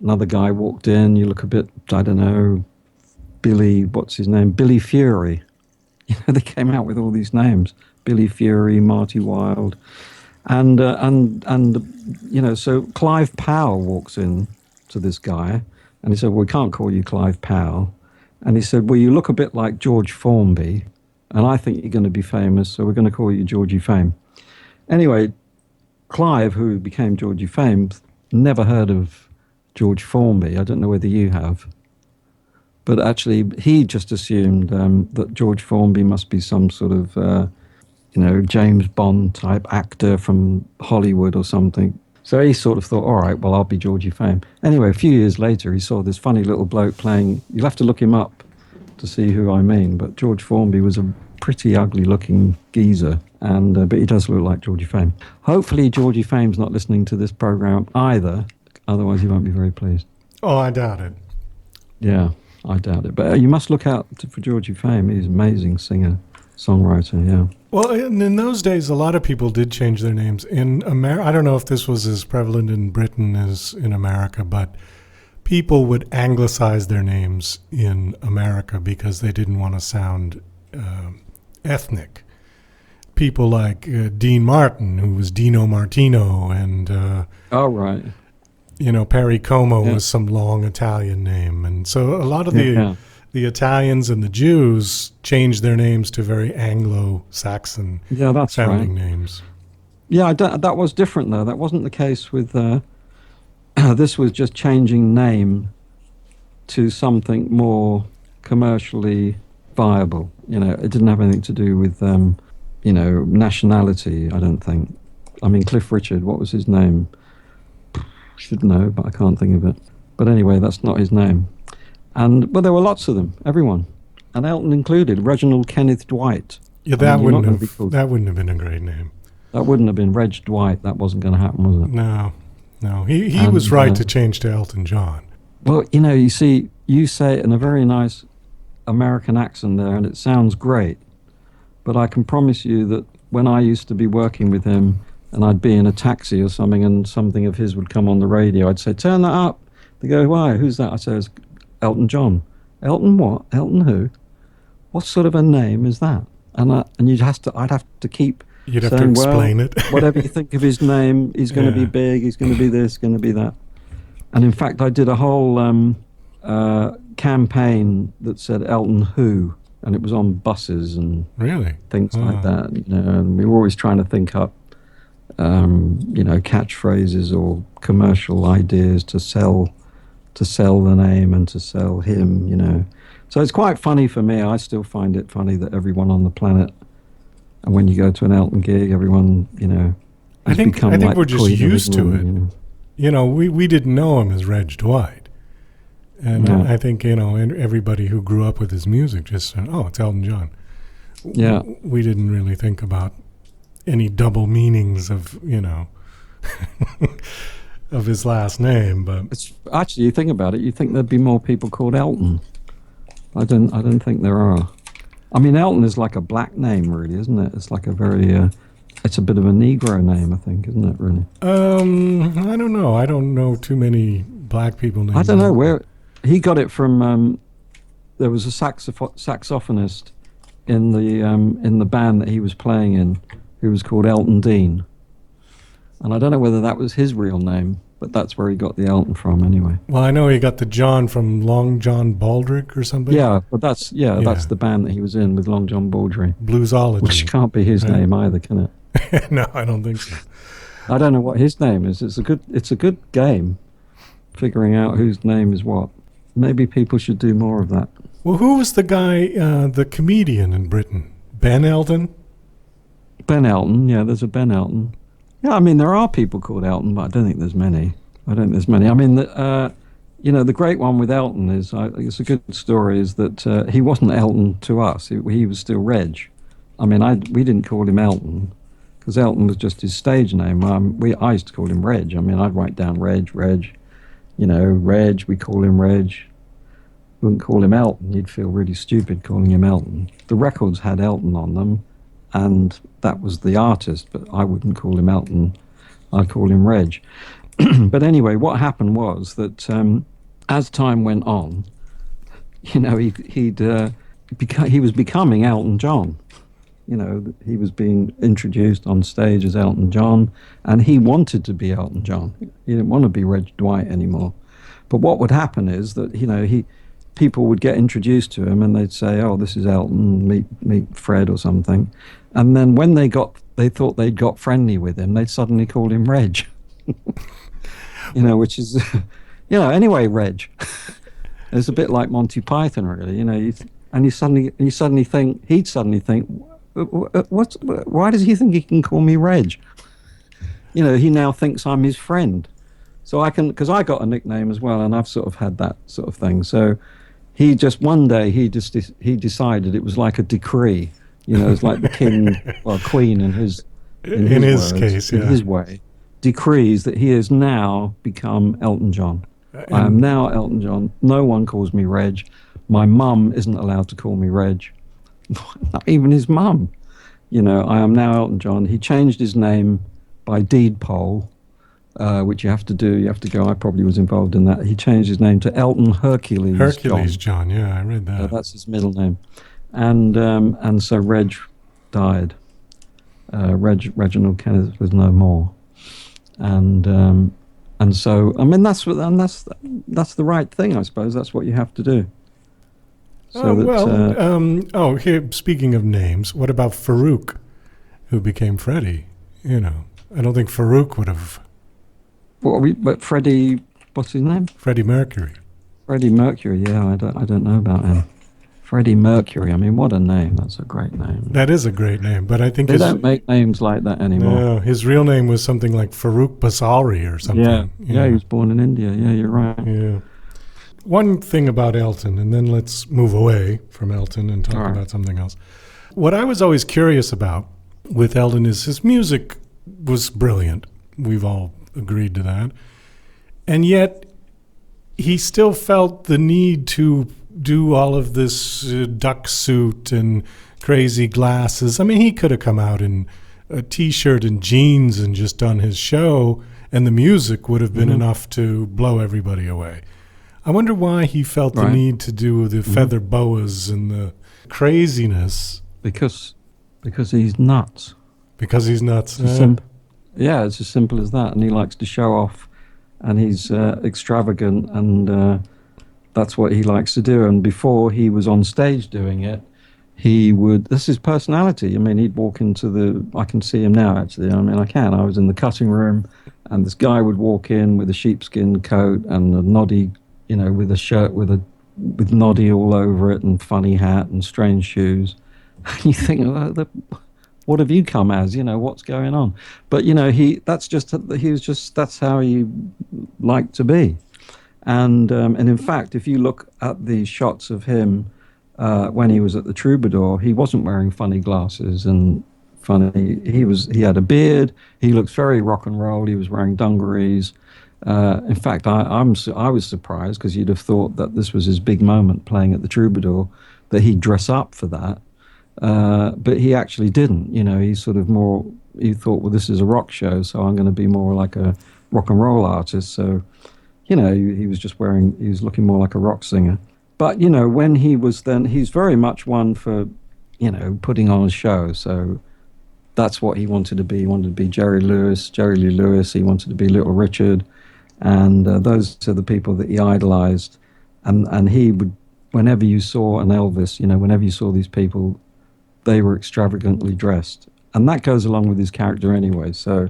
another guy walked in. You look a bit, I don't know, Billy. What's his name? Billy Fury. You know, they came out with all these names: Billy Fury, Marty Wilde, and you know. So Clive Powell walks in to this guy, and he said, "Well, we can't call you Clive Powell." And he said, "Well, you look a bit like George Formby, and I think you're going to be famous, so we're going to call you Georgie Fame." Anyway, Clive, who became Georgie Fame, never heard of George Formby. I don't know whether you have. But actually, he just assumed that George Formby must be some sort of, you know, James Bond type actor from Hollywood or something. So he sort of thought, all right, well, I'll be Georgie Fame. Anyway, a few years later, he saw this funny little bloke playing. You'll have to look him up to see who I mean. But George Formby was a pretty ugly-looking geezer. But he does look like Georgie Fame. Hopefully Georgie Fame's not listening to this program either, otherwise he won't be very pleased. Oh, I doubt it. Yeah, I doubt it. But you must look out for Georgie Fame. He's an amazing singer, songwriter, yeah. Well, in those days, a lot of people did change their names. In America, I don't know if this was as prevalent in Britain as in America, but people would anglicize their names in America because they didn't want to sound ethnic. People like Dean Martin, who was Dino Martino, and right, you know, Perry Como was some long Italian name, and so a lot of the Italians and the Jews changed their names to very Anglo-Saxon sounding names. Yeah, that was different though. That wasn't the case with. This was just changing name to something more commercially viable. You know, it didn't have anything to do with. You know, nationality, I don't think. I mean, Cliff Richard, what was his name? Should know, but I can't think of it. But anyway, that's not his name. And well, there were lots of them, everyone, and Elton included. Reginald Kenneth Dwight. Yeah, that wouldn't have been a great name. That wouldn't have been Reg Dwight. That wasn't going to happen, was it? No. He was right to change to Elton John. Well, you see, you say it in a very nice American accent there, and it sounds great. But I can promise you that when I used to be working with him, and I'd be in a taxi or something, and something of his would come on the radio, I'd say, "Turn that up." They go, "Why? Who's that?" I say, "It's Elton John." "Elton what? Elton who? What sort of a name is that?" And I'd have to keep You'd have saying, to explain it. Whatever you think of his name, he's going to be big, he's going to be this, going to be that. And in fact, I did a whole campaign that said Elton Who, and it was on buses and things like that. And we were always trying to think up, catchphrases or commercial ideas to sell the name and to sell him. So it's quite funny for me. I still find it funny that everyone on the planet, and when you go to an Elton gig, everyone, I think we're just used to it. We didn't know him as Reg Dwight. And I think, everybody who grew up with his music just said, "Oh, it's Elton John." Yeah. We didn't really think about any double meanings of, of his last name. But actually, you think about it, you think there'd be more people called Elton. I don't think there are. I mean, Elton is like a black name, really, isn't it? It's like a very, it's a bit of a Negro name, I think, isn't it, really? I don't know. I don't know too many black people named. I don't know where he got it from. There was a saxophonist in the band that he was playing in, who was called Elton Dean, and I don't know whether that was his real name, but that's where he got the Elton from, anyway. Well, I know he got the John from Long John Baldrick or something. Yeah, but that's the band that he was in with Long John Baldry. Bluesology. Which can't be his name either, can it? No, I don't think so. I don't know what his name is. It's a good game, figuring out whose name is what. Maybe people should do more of that. Well, who was the guy, the comedian in Britain? Ben Elton? Ben Elton, yeah, there's a Ben Elton. Yeah, I mean, there are people called Elton, but I don't think there's many. I mean, the great one with Elton is, it's a good story, is that he wasn't Elton to us. He was still Reg. I mean, we didn't call him Elton, because Elton was just his stage name. I used to call him Reg. I mean, I'd write down Reg, Reg, we call him Reg. Wouldn't call him Elton. You'd feel really stupid calling him Elton. The records had Elton on them, and that was the artist, but I wouldn't call him Elton. I'd call him Reg. But anyway, what happened was that as time went on, he was becoming Elton John. He was being introduced on stage as Elton John, and he wanted to be Elton John. He didn't want to be Reg Dwight anymore. But what would happen is that, people would get introduced to him and they'd say, "Oh, this is Elton, meet Fred," or something. And then when they thought they'd got friendly with him, they'd suddenly call him Reg. Which is, anyway, Reg. It's a bit like Monty Python, really. And he'd suddenly think, why does he think he can call me Reg? He now thinks I'm his friend. So because I got a nickname as well, and I've sort of had that sort of thing. So one day he decided it was like a decree. It's like the king, well, queen in his case, in his way, decrees that he has now become Elton John. I am now Elton John. No one calls me Reg. My mum isn't allowed to call me Reg. Not even his mum. I am now Elton John. He changed his name by deed poll, which you have to do. You have to go. I probably was involved in that. He changed his name to Elton Hercules John. Yeah, I read that. That's his middle name. And so Reg died. Reginald Kenneth was no more. And so, I mean, that's the right thing, I suppose. That's what you have to do. So here, speaking of names, what about Farouk, who became Freddie? I don't think Farouk would have. But Freddie, what's his name? Freddie Mercury. Freddie Mercury, yeah, I don't know about him. Freddie Mercury. I mean, what a name. That's a great name. That is a great name, but I think they don't make names like that anymore. No, his real name was something like Farooq Basari or something. Yeah, he was born in India. Yeah, you're right. Yeah. One thing about Elton, and then let's move away from Elton and talk about something else. What I was always curious about with Elton is his music was brilliant. We've all agreed to that. And yet he still felt the need to do all of this duck suit and crazy glasses. I mean, he could have come out in a T-shirt and jeans and just done his show, and the music would have been enough to blow everybody away. I wonder why he felt the need to do the feather boas and the craziness. Because he's nuts. Because he's nuts. Yeah, it's as simple as that. And he likes to show off, and he's extravagant, and that's what he likes to do. And before he was on stage doing it, this is his personality. I mean, he'd walk into I can see him now, actually. I mean, I was in the cutting room, and this guy would walk in with a sheepskin coat and a noddy, with a shirt with noddy all over it, and funny hat and strange shoes. And you think, what have you come as? What's going on? But that's how he liked to be. And in fact, if you look at the shots of him when he was at the Troubadour, he wasn't wearing funny glasses and funny. He had a beard. He looked very rock and roll. He was wearing dungarees. In fact, I was surprised, because you'd have thought that this was his big moment playing at the Troubadour, that he'd dress up for that. But he actually didn't. He he thought, well, this is a rock show, so I'm going to be more like a rock and roll artist. So, he was looking more like a rock singer. But, when he's very much one for, putting on a show. So that's what he wanted to be. He wanted to be Jerry Lee Lewis. He wanted to be Little Richard. And those are the people that he idolized. And he would, whenever you saw an Elvis, whenever you saw these people, they were extravagantly dressed. And that goes along with his character anyway. So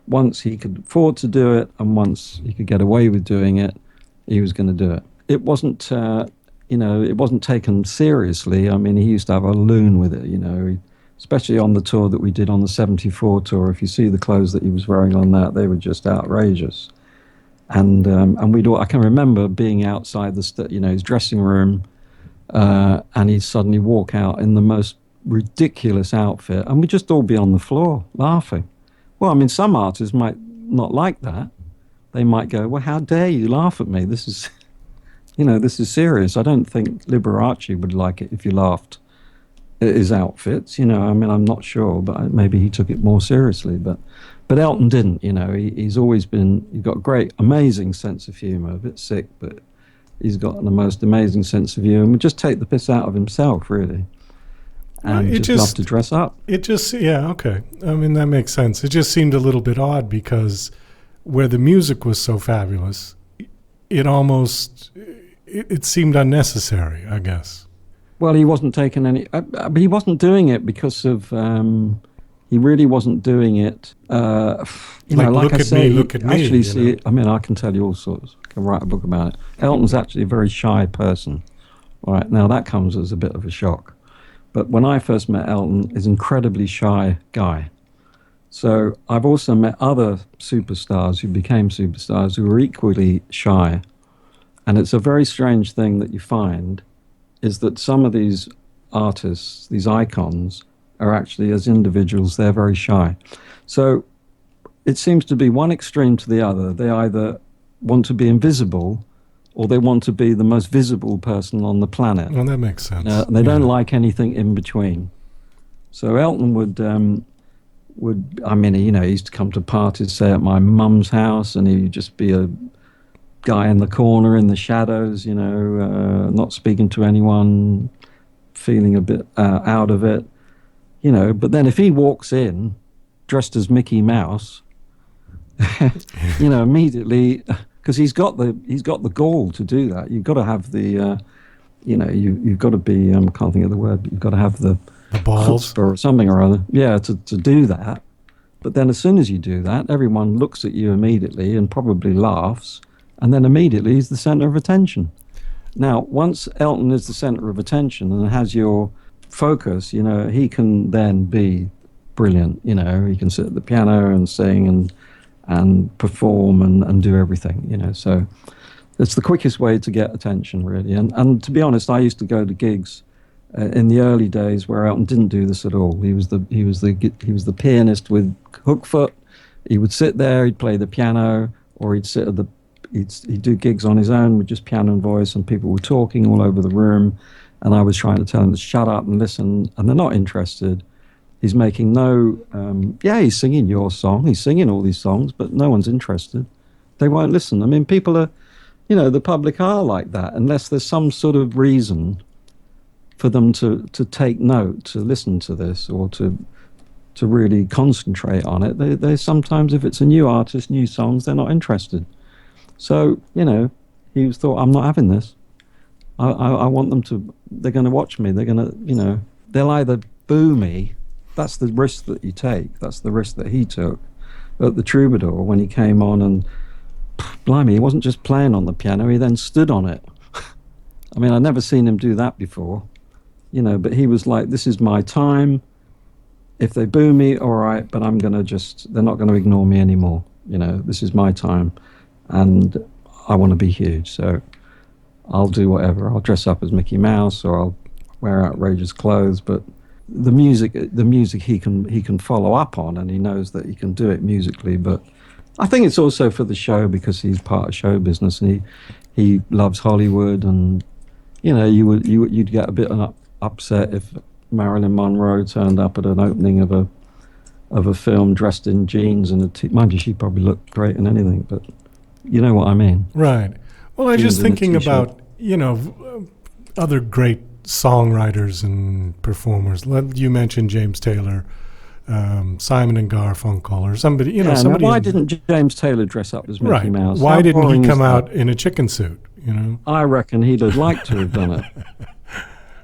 once he could afford to do it, and once he could get away with doing it, he was going to do it. It wasn't, it wasn't taken seriously. I mean, he used to have a loon with it, especially on the tour that we did on the 74 tour. If you see the clothes that he was wearing on that, they were just outrageous. And I can remember being outside his dressing room, and he'd suddenly walk out in the most ridiculous outfit, and we'd just all be on the floor laughing. Well, I mean, some artists might not like that. They might go, well, how dare you laugh at me? This is, this is serious. I don't think Liberace would like it if you laughed at his outfits. I mean, I'm not sure, but maybe he took it more seriously. But Elton didn't. He's always he's got a great, amazing sense of humor. A bit sick, but he's got the most amazing sense of humor. And would just take the piss out of himself, really. And just love to dress up. Okay. I mean, that makes sense. It just seemed a little bit odd, because where the music was so fabulous, it seemed unnecessary, I guess. Well, he wasn't taking any, but he wasn't doing it because of, he really wasn't doing it, look at me. I mean, I can tell you all sorts. I can write a book about it. Elton's actually a very shy person. All right, now that comes as a bit of a shock. But when I first met Elton, he's an incredibly shy guy. So I've also met other superstars who became superstars who were equally shy. And it's a very strange thing that you find, is that some of these artists, these icons, are actually, as individuals, they're very shy. So it seems to be one extreme to the other. They either want to be invisible, or they want to be the most visible person on the planet. Well, that makes sense. They don't like anything in between. So Elton he used to come to parties, say at my mum's house, and he'd just be a guy in the corner in the shadows, not speaking to anyone, feeling a bit out of it, But then if he walks in dressed as Mickey Mouse, immediately. Because he's got the gall to do that. You've got to have the, you've got to be, I can't think of the word, but you've got to have the balls or something or other. Yeah, to do that. But then as soon as you do that, everyone looks at you immediately and probably laughs. And then immediately he's the center of attention. Now, once Elton is the center of attention and has your focus, you know, he can then be brilliant. You know, he can sit at the piano and sing and perform and do everything, you know. So it's the quickest way to get attention, really. And to be honest, I used to go to gigs in the early days where Elton didn't do this at all. He was the pianist with hook foot. He would sit there, he'd play the piano, or he'd do gigs on his own with just piano and voice, and people were talking all over the room, and I was trying to tell them to shut up and listen, and they're not interested. He's making he's singing your song, he's singing all these songs, but no one's interested. They won't listen. I mean, people are, you know, the public are like that, unless there's some sort of reason for them to take note, to listen to this, or to really concentrate on it. They sometimes, if it's a new artist, new songs, they're not interested. So, you know, he thought, I'm not having this. I want them to, they're going to watch me. They're going to, you know, they'll either boo me. That's the risk that you take. That's the risk that he took at the Troubadour when he came on, and blimey, he wasn't just playing on the piano, he then stood on it. I mean, I'd never seen him do that before, you know, but he was like, this is my time. If they boo me, all right, but they're not going to ignore me anymore. You know, this is my time, and I want to be huge, so I'll do whatever. I'll dress up as Mickey Mouse, or I'll wear outrageous clothes, but the music he can follow up on, and he knows that he can do it musically. But I think it's also for the show, because he's part of show business, and he loves Hollywood, and you know, you'd get a bit upset if Marilyn Monroe turned up at an opening of a film dressed in jeans and mind you, she probably looked great in anything, but you know what I mean. Right. Well, I was just thinking about, you know, other great songwriters and performers. You mentioned James Taylor, Simon and Garfunkel, or somebody, you know, somebody. Why didn't James Taylor dress up as Mickey Mouse? Why didn't he come out in a chicken suit, you know? I reckon he'd have liked to have done it.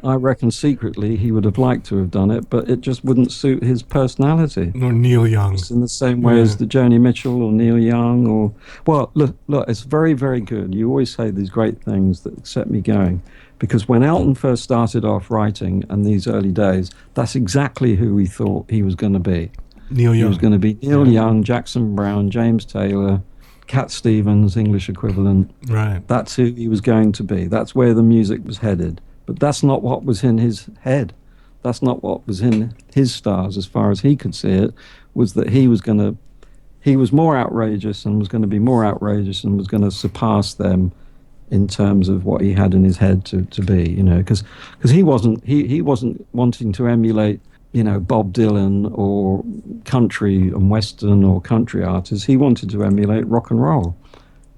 I reckon secretly he would have liked to have done it, but it just wouldn't suit his personality. Or Neil Young. Just in the same way as the Joni Mitchell or Neil Young, or... Well, look, it's very, very good. You always say these great things that set me going, because when Elton first started off writing in these early days, that's exactly who he thought he was going to be. Neil Young. He was going to be Neil Young, Jackson Browne, James Taylor, Cat Stevens, English equivalent. Right. That's who he was going to be. That's where the music was headed. But that's not what was in his head. That's not what was in his stars, as far as he could see it, was that he was more outrageous, and was going to be more outrageous, and was going to surpass them in terms of what he had in his head to be, you know, because he wasn't wanting to emulate, you know, Bob Dylan or country and western or country artists. He wanted to emulate rock and roll,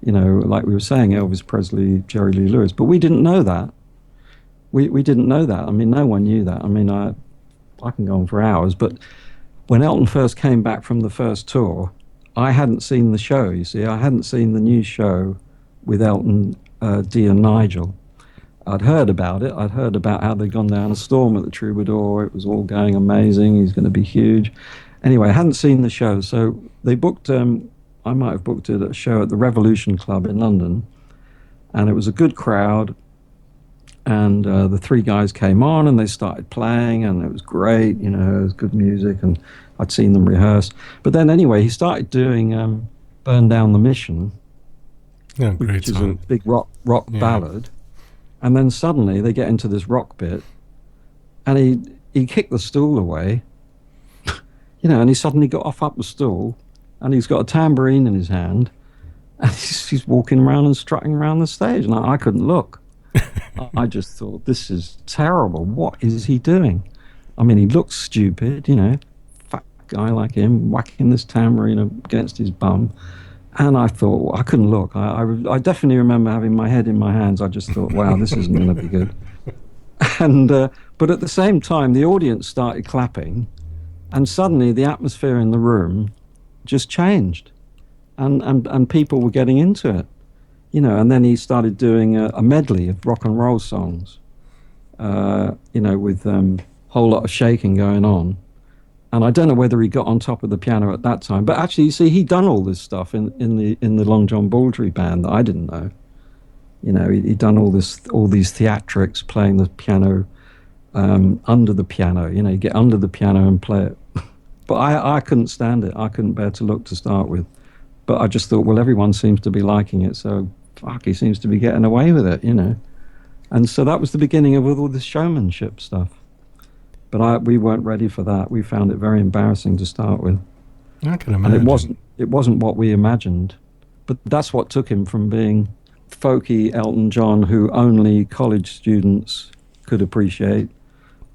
you know, like we were saying, Elvis Presley, Jerry Lee Lewis. But we didn't know that. We didn't know that. I mean, no one knew that. I mean, I can go on for hours, but when Elton first came back from the first tour, I hadn't seen the show, you see. I hadn't seen the new show with Elton, Dee and Nigel. I'd heard about it. I'd heard about how they'd gone down a storm at the Troubadour. It was all going amazing. He's going to be huge. Anyway, I hadn't seen the show, so they booked, I might have booked it at a show at the Revolution Club in London, and it was a good crowd. And the three guys came on, and they started playing, and it was great, you know, it was good music, and I'd seen them rehearse. But then anyway, he started doing Burn Down the Mission, which is a big rock ballad. And then suddenly they get into this rock bit, and he kicked the stool away, you know, and he suddenly got up the stool, and he's got a tambourine in his hand, and he's walking around and strutting around the stage, and I couldn't look. I just thought, this is terrible. What is he doing? I mean, he looks stupid, you know, fat guy like him, whacking this tambourine against his bum. And I thought, well, I couldn't look. I definitely remember having my head in my hands. I just thought, wow, this isn't going to be good. And but at the same time, the audience started clapping, and suddenly the atmosphere in the room just changed, and people were getting into it. You know, and then he started doing a medley of rock and roll songs, you know, with a whole lot of shaking going on. And I don't know whether he got on top of the piano at that time, but actually, you see, he'd done all this stuff in the Long John Baldry band that I didn't know. You know, he'd done all these theatrics, playing the piano under the piano. You know, you get under the piano and play it. But I couldn't stand it. I couldn't bear to look to start with. But I just thought, well, everyone seems to be liking it, so fuck, he seems to be getting away with it, you know. And so that was the beginning of all this showmanship stuff. But we weren't ready for that. We found it very embarrassing to start with. I can imagine. And it wasn't what we imagined. But that's what took him from being folky Elton John, who only college students could appreciate,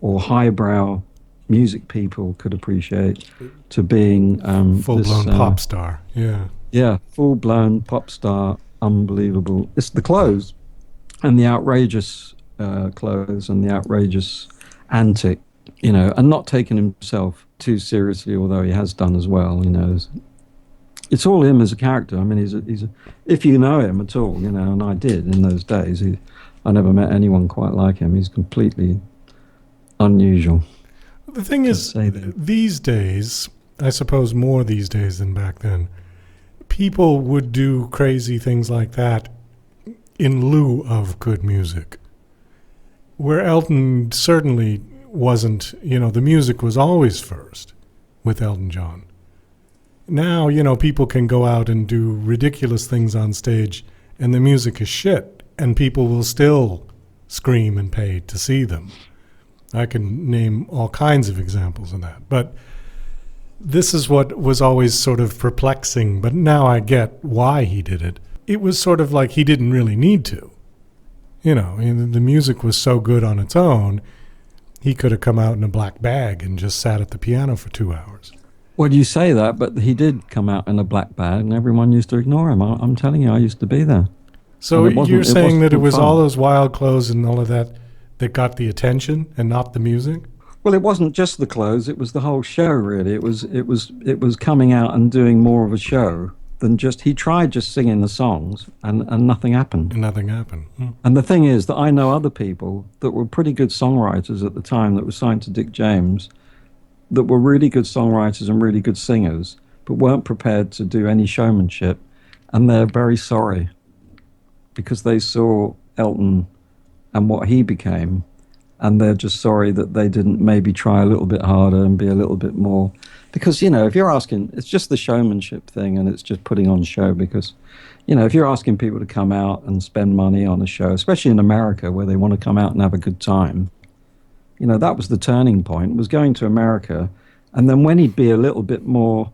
or highbrow music people could appreciate, to being full-blown pop star. Yeah, full-blown pop star, unbelievable. It's the clothes and the outrageous clothes and the outrageous antic, you know, and not taking himself too seriously, although he has done as well, you know. It's all him as a character. I mean, he's a if you know him at all, you know, and I did in those days. I never met anyone quite like him. He's completely unusual. The thing is, these days, I suppose more these days than back then, people would do crazy things like that in lieu of good music. Where Elton certainly wasn't, you know, the music was always first with Elton John. Now, you know, people can go out and do ridiculous things on stage and the music is shit and people will still scream and pay to see them. I can name all kinds of examples of that. But this is what was always sort of perplexing, but now I get why he did it. It was sort of like he didn't really need to. You know, the music was so good on its own, he could have come out in a black bag and just sat at the piano for 2 hours. Well, you say that, but he did come out in a black bag and everyone used to ignore him. I'm telling you, I used to be there. So you're saying that it was all those wild clothes and all of that got the attention and not the music? Well, it wasn't just the clothes; it was the whole show. Really, it was coming out and doing more of a show than just. He tried just singing the songs, and nothing happened. And nothing happened. And the thing is that I know other people that were pretty good songwriters at the time that were signed to Dick James, that were really good songwriters and really good singers, but weren't prepared to do any showmanship, and they're very sorry because they saw Elton and what he became, and they're just sorry that they didn't maybe try a little bit harder and be a little bit more. Because, you know, if you're asking, it's just the showmanship thing and it's just putting on show because, you know, if you're asking people to come out and spend money on a show, especially in America where they want to come out and have a good time, you know, that was the turning point, was going to America. And then when he'd be a little bit more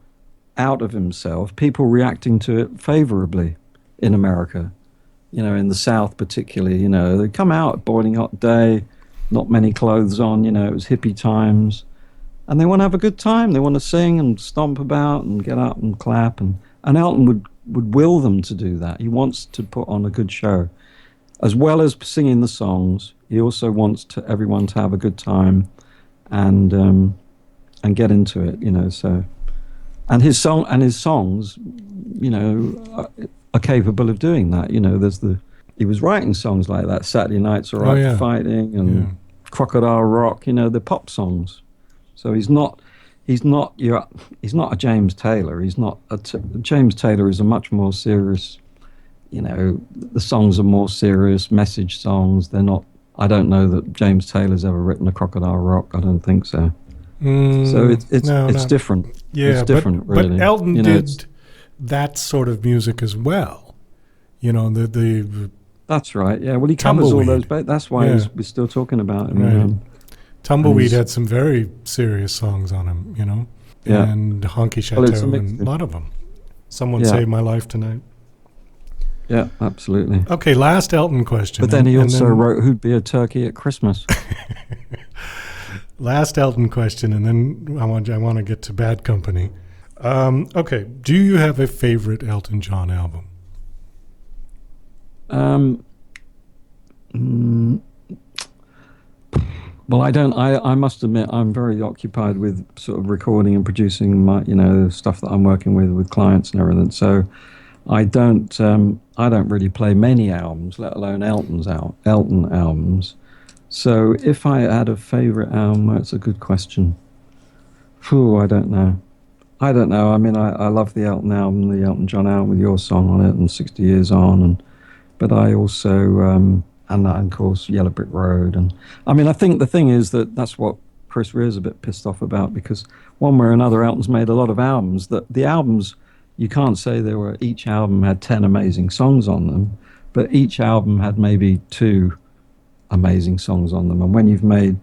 out of himself, people reacting to it favorably in America. You know, in the South particularly, you know, they come out, a boiling hot day, not many clothes on, you know, it was hippie times. And they want to have a good time. They want to sing and stomp about and get up and clap. And Elton would will them to do that. He wants to put on a good show. As well as singing the songs, he also wants everyone to have a good time and get into it, you know, so. And his songs, you know, are capable of doing that. You know, he was writing songs like that, Saturday Night's All Right for Fighting and Crocodile Rock, you know, the pop songs. So he's not a James Taylor. James Taylor is a much more serious, you know, the songs are more serious, message songs. They're not, I don't know that James Taylor's ever written a Crocodile Rock. I don't think so. So it's different. Yeah, it's different, really. But Elton did that sort of music as well. You know, the that's right. Yeah. Well, he covers all those. That's why we're still talking about him. Right. Tumbleweed had some very serious songs on him. You know, and Honky Chateau and a lot of them. Someone Saved My Life Tonight. Yeah, absolutely. Okay, last Elton question. But then he also wrote "Who'd Be a Turkey at Christmas." Last Elton question, and then I want to get to Bad Company. Okay, do you have a favorite Elton John album? Well, I don't. I must admit, I'm very occupied with sort of recording and producing my, you know, stuff that I'm working with clients and everything. So I don't really play many albums, let alone Elton albums. So if I had a favorite album, that's a good question. I don't know. I mean, I love the Elton album, the Elton John album with your song on it, and 60 Years On, and but I also and of course Yellow Brick Road, and I mean I think the thing is that's what Chris Rere's a bit pissed off about, because one way or another Elton's made a lot of albums that the albums, you can't say each album had 10 amazing songs on them, but each album had maybe 2 amazing songs on them. And when you've made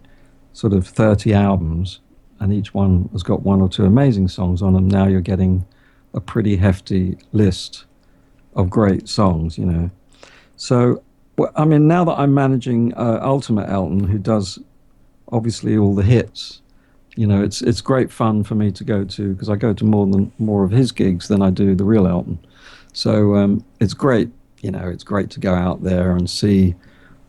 sort of 30 albums and each one has got 1 or 2 amazing songs on them, now you're getting a pretty hefty list of great songs, you know. So, I mean, now that I'm managing Ultimate Elton, who does obviously all the hits, you know, it's great fun for me to go to, because I go to more of his gigs than I do the real Elton. So it's great, you know, it's great to go out there and see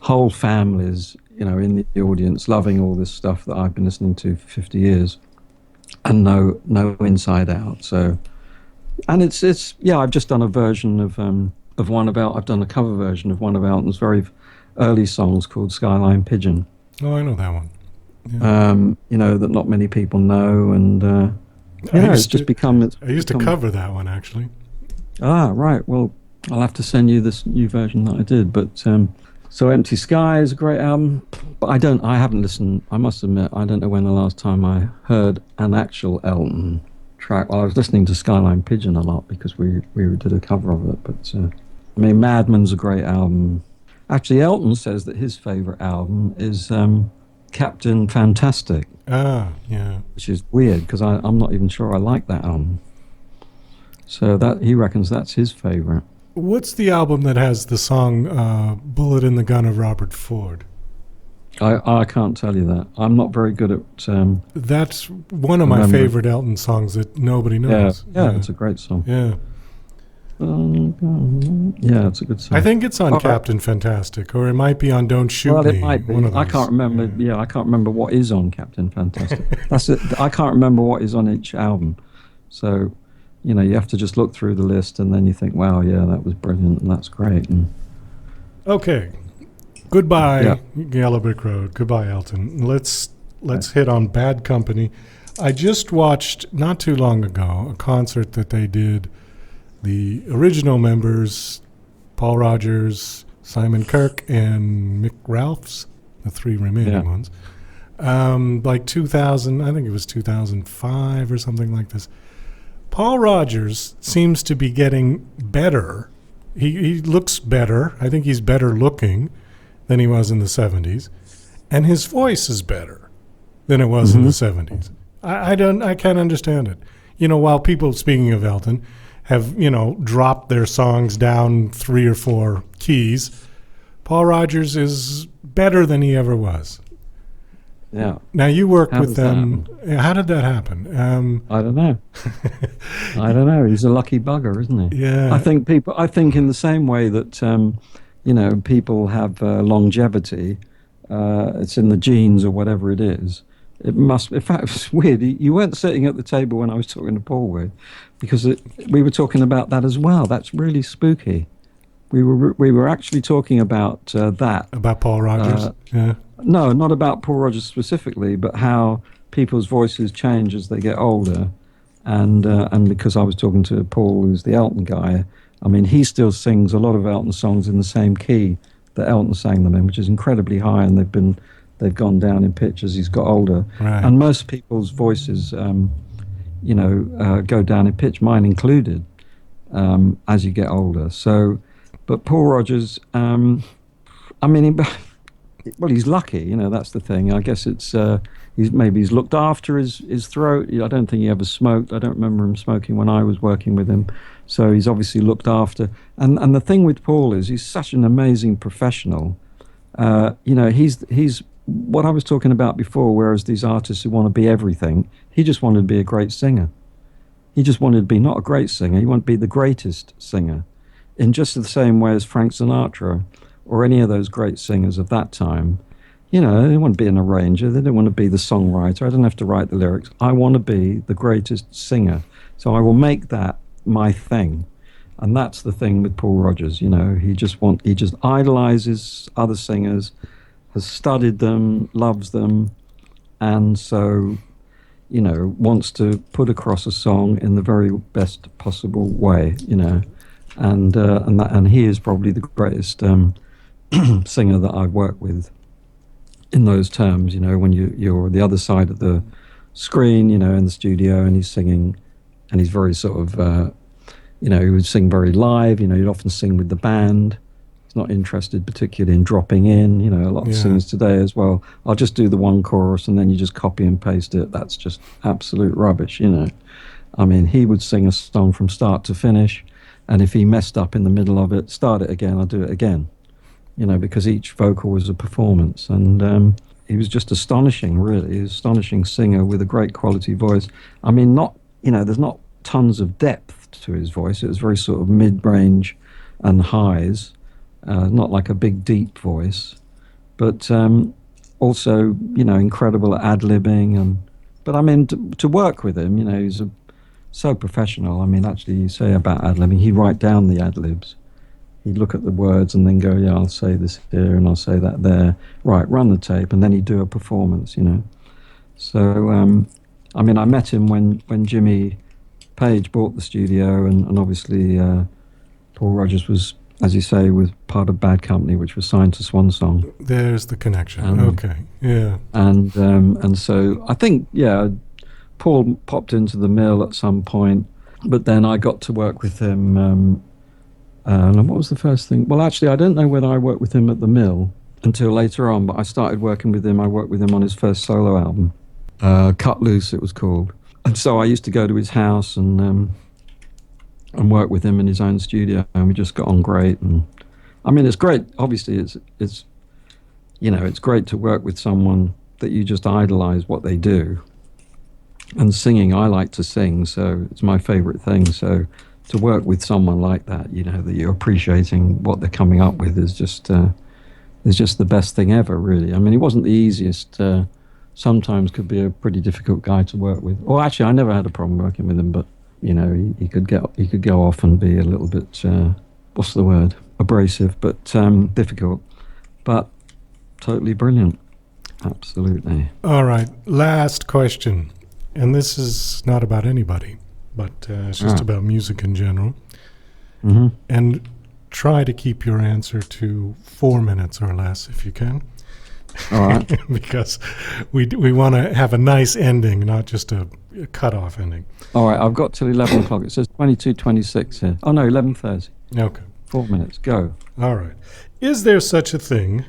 whole families, you know, in the audience loving all this stuff that I've been listening to for 50 years and know inside out. So, and it's yeah, I've just done a version of I've done a cover version of one of Elton's very early songs called Skyline Pigeon. Oh, I know that one. Yeah. You know, that not many people know, and it's just become. I used to cover that one, actually. Ah, right. Well, I'll have to send you this new version that I did. But so Empty Sky is a great album, but I haven't listened. I must admit, I don't know when the last time I heard an actual Elton track. Well, I was listening to Skyline Pigeon a lot because we did a cover of it. But I mean, Madman's a great album. Actually, Elton says that his favourite album is Captain Fantastic. Ah, yeah. Which is weird, because I'm not even sure I like that album. So that he reckons that's his favourite. What's the album that has the song Bullet in the Gun of Robert Ford? I can't tell you that. I'm not very good at... that's one of my favourite Elton songs that nobody knows. Yeah, it's a great song. Yeah. Yeah, it's a good song. I think it's on Captain Fantastic, or it might be on Don't Shoot Me. Well, it might be. I can't remember. Yeah, I can't remember what is on Captain Fantastic. That's it. I can't remember what is on each album. So, you know, you have to just look through the list, and then you think, wow, yeah, that was brilliant, and that's great. And okay. Goodbye, Yellow Brick Road. Goodbye, Elton. Let's hit on Bad Company. I just watched, not too long ago, a concert that they did. The original members, Paul Rodgers, Simon Kirke, and Mick Ralphs, the 3 remaining ones, like 2000, I think it was 2005 or something like this. Paul Rodgers seems to be getting better. He looks better. I think he's better looking than he was in the 70s. And his voice is better than it was in the 70s. I can't understand it. You know, while people, speaking of Elton, have, you know, dropped their songs down 3 or 4 keys, Paul Rodgers is better than he ever was. Yeah. Now, you worked with them. How did that happen? I don't know. I don't know. He's a lucky bugger, isn't he? Yeah. I think in the same way that, you know, people have longevity, it's in the genes or whatever it is. It must. In fact, it's weird. You weren't sitting at the table when I was talking to Paul with, because we were talking about that as well. That's really spooky. We were actually talking about that. About Paul Rodgers. Yeah. No, not about Paul Rodgers specifically, but how people's voices change as they get older, and because I was talking to Paul, who's the Elton guy. I mean, he still sings a lot of Elton songs in the same key that Elton sang them in, which is incredibly high, and they've gone down in pitch as he's got older. Right. And most people's voices, you know, go down in pitch, mine included, as you get older. So, but Paul Rodgers, I mean, well, he's lucky, you know, that's the thing. I guess it's, he's looked after his throat. I don't think he ever smoked. I don't remember him smoking when I was working with him. So he's obviously looked after. And the thing with Paul is he's such an amazing professional. You know, he's what I was talking about before, whereas these artists who want to be everything, he just wanted to be a great singer. He just wanted to be not a great singer, he wanted to be the greatest singer, in just the same way as Frank Sinatra or any of those great singers of that time. You know, they didn't want to be an arranger, they didn't want to be the songwriter, I didn't have to write the lyrics. I want to be the greatest singer, so I will make that my thing. And that's the thing with Paul Rodgers, you know, he just idolizes other singers, has studied them, loves them, and so, you know, wants to put across a song in the very best possible way, you know. and he is probably the greatest singer that I've worked with in those terms. You know, when you're the other side of the screen, you know, in the studio, and he's singing, and he's very sort of, you know, he would sing very live. You know, he'd often sing with the band. He's not interested particularly in dropping in. You know, a lot of singers today as well, I'll just do the one chorus and then you just copy and paste it. That's just absolute rubbish, you know. I mean, he would sing a song from start to finish, and if he messed up in the middle of it, start it again, I'll do it again. You know, because each vocal was a performance, and he was just astonishing, really. Astonishing singer with a great quality voice. I mean, there's not tons of depth to his voice. It was very sort of mid-range and highs, not like a big, deep voice, but also, you know, incredible at ad-libbing. But I mean, to work with him, you know, he's so professional. I mean, actually, you say about ad-libbing, he'd write down the ad-libs. He'd look at the words and then go, yeah, I'll say this here and I'll say that there. Right, run the tape, and then he'd do a performance, you know. So, I mean, I met him when Jimmy Page bought the studio, and obviously Paul Rodgers was, as you say, was part of Bad Company, which was signed to Swan Song. There's the connection. Okay, yeah. And so I think, yeah, Paul popped into the mill at some point, but then I got to work with him. And what was the first thing? Well, actually, I don't know whether I worked with him at the mill until later on, but I started working with him. I worked with him on his first solo album, Cut Loose, it was called. And so I used to go to his house and work with him in his own studio, and we just got on great. And I mean, it's great. Obviously, it's you know, it's great to work with someone that you just idolize what they do. And singing, I like to sing, so it's my favorite thing. So to work with someone like that, you know, that you're appreciating what they're coming up with is just the best thing ever, really. I mean, he wasn't the easiest. Sometimes could be a pretty difficult guy to work with. Well, actually, I never had a problem working with him, but you know, he could go off and be a little bit what's the word? Abrasive, but difficult, but totally brilliant. Absolutely. All right, last question, and this is not about anybody, but it's just about music in general. Mm-hmm. And try to keep your answer to 4 minutes or less if you can. All right. Because we want to have a nice ending, not just a cut-off ending. All right, I've got till 11 o'clock. It says 22:26 here. Oh, no, 11:30. Okay. 4 minutes, go. All right. Is there such a thing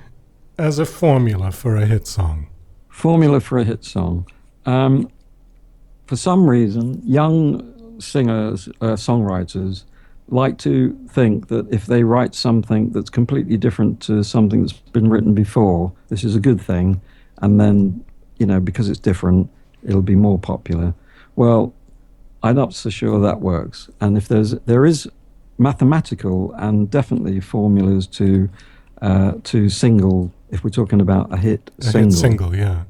as a formula for a hit song? Formula for a hit song. For some reason, young singers, songwriters, like to think that if they write something that's completely different to something that's been written before, this is a good thing, and then, you know, because it's different, it'll be more popular. Well, I'm not so sure that works. And if there is mathematical and definitely formulas to single, if we're talking about a hit single. Hit single, yeah.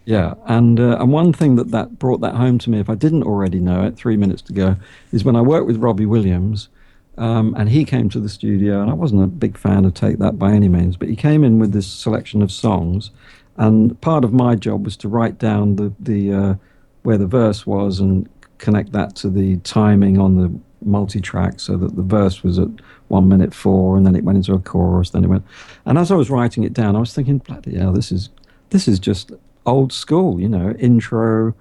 Yeah, and one thing that brought that home to me, if I didn't already know it, 3 minutes to go, is when I worked with Robbie Williams, and he came to the studio, and I wasn't a big fan of Take That by any means, but he came in with this selection of songs, and part of my job was to write down the where the verse was and connect that to the timing on the multi-track so that the verse was at 1 minute 4, and then it went into a chorus, then it went... And as I was writing it down, I was thinking, bloody hell, this is just old school, you know, intro,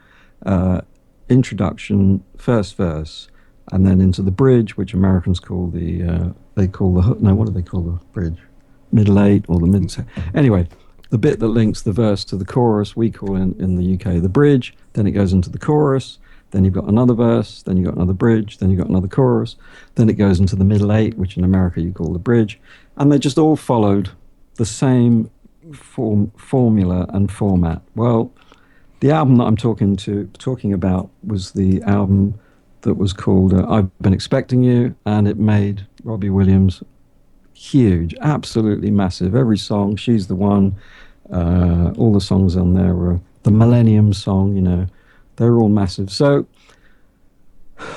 introduction, first verse, and then into the bridge, which Americans call what do they call the bridge? Middle eight or the mid... Anyway, the bit that links the verse to the chorus, we call in the UK the bridge, then it goes into the chorus, then you've got another verse, then you've got another bridge, then you've got another chorus, then it goes into the middle eight, which in America you call the bridge, and they just all followed the same formula and format. Well, the album that I'm talking about was the album that was called I've Been Expecting You, and it made Robbie Williams huge, absolutely massive. Every song, She's the One, all the songs on there were the Millennium song, you know, they're all massive. So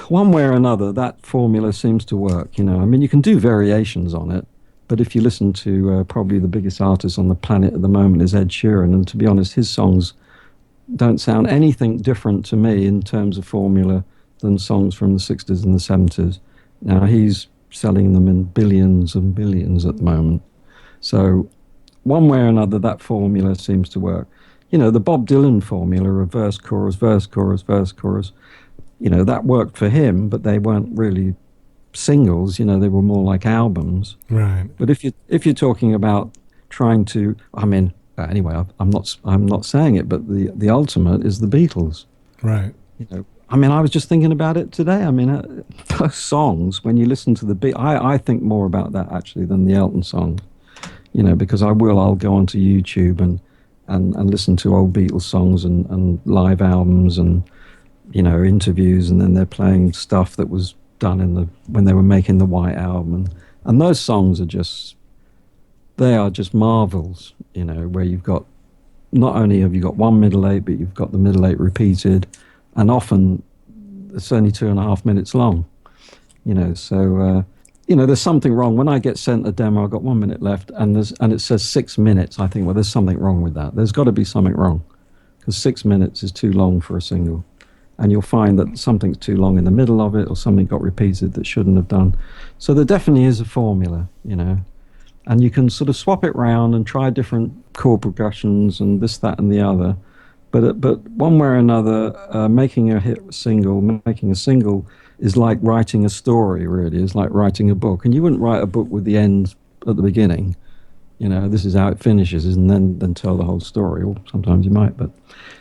one way or another, that formula seems to work, you know. I mean, you can do variations on it, but if you listen to probably the biggest artist on the planet at the moment is Ed Sheeran, and to be honest, his songs don't sound anything different to me in terms of formula than songs from the 60s and the 70s. Now, he's selling them in billions and billions at the moment. So one way or another, that formula seems to work. You know, the Bob Dylan formula of verse, chorus, verse, chorus, verse, chorus, you know, that worked for him, but they weren't really singles. You know, they were more like albums. Right. But if you're talking about trying to, I mean, anyway, I'm not saying it, but the ultimate is the Beatles. Right. You know, I mean, I was just thinking about it today. I mean, those songs, when you listen to I think more about that actually than the Elton song. You know, because I'll go onto YouTube and listen to old Beatles songs and live albums and, you know, interviews, and then they're playing stuff that was done when they were making the White Album, and those songs are just marvels, you know, where you've got, not only have you got one middle eight, but you've got the middle eight repeated, and often it's only 2.5 minutes long, you know, so you know, there's something wrong. When I get sent a demo, I've got 1 minute left, and it says 6 minutes. I think, well, there's something wrong with that. There's got to be something wrong, because 6 minutes is too long for a single. And you'll find that something's too long in the middle of it, or something got repeated that shouldn't have done. So there definitely is a formula, you know. And you can sort of swap it round and try different chord progressions and this, that, and the other. But one way or another, making a single is like writing a story, really. It's like writing a book. And you wouldn't write a book with the end at the beginning. You know, this is how it finishes, and then tell the whole story. Or sometimes you might, but...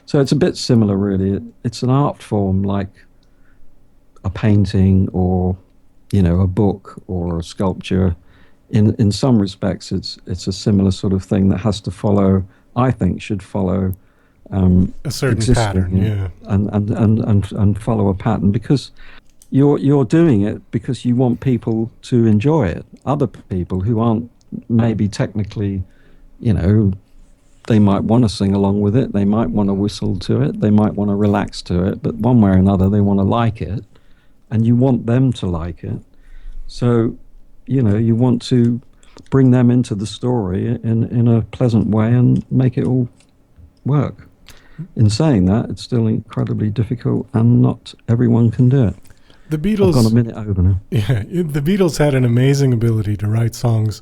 So it's a bit similar, really. It's an art form like a painting or, you know, a book or a sculpture. In some respects, it's a similar sort of thing that has to follow, I think, should follow a certain pattern, yeah. And follow a pattern, because you're doing it because you want people to enjoy it. Other people who aren't maybe technically, you know, they might want to sing along with it, they might want to whistle to it, they might want to relax to it, but one way or another they want to like it, and you want them to like it. So, you know, you want to bring them into the story in a pleasant way and make it all work. In saying that, it's still incredibly difficult, and not everyone can do it. The Beatles... I've got a minute over now. Yeah, the Beatles had an amazing ability to write songs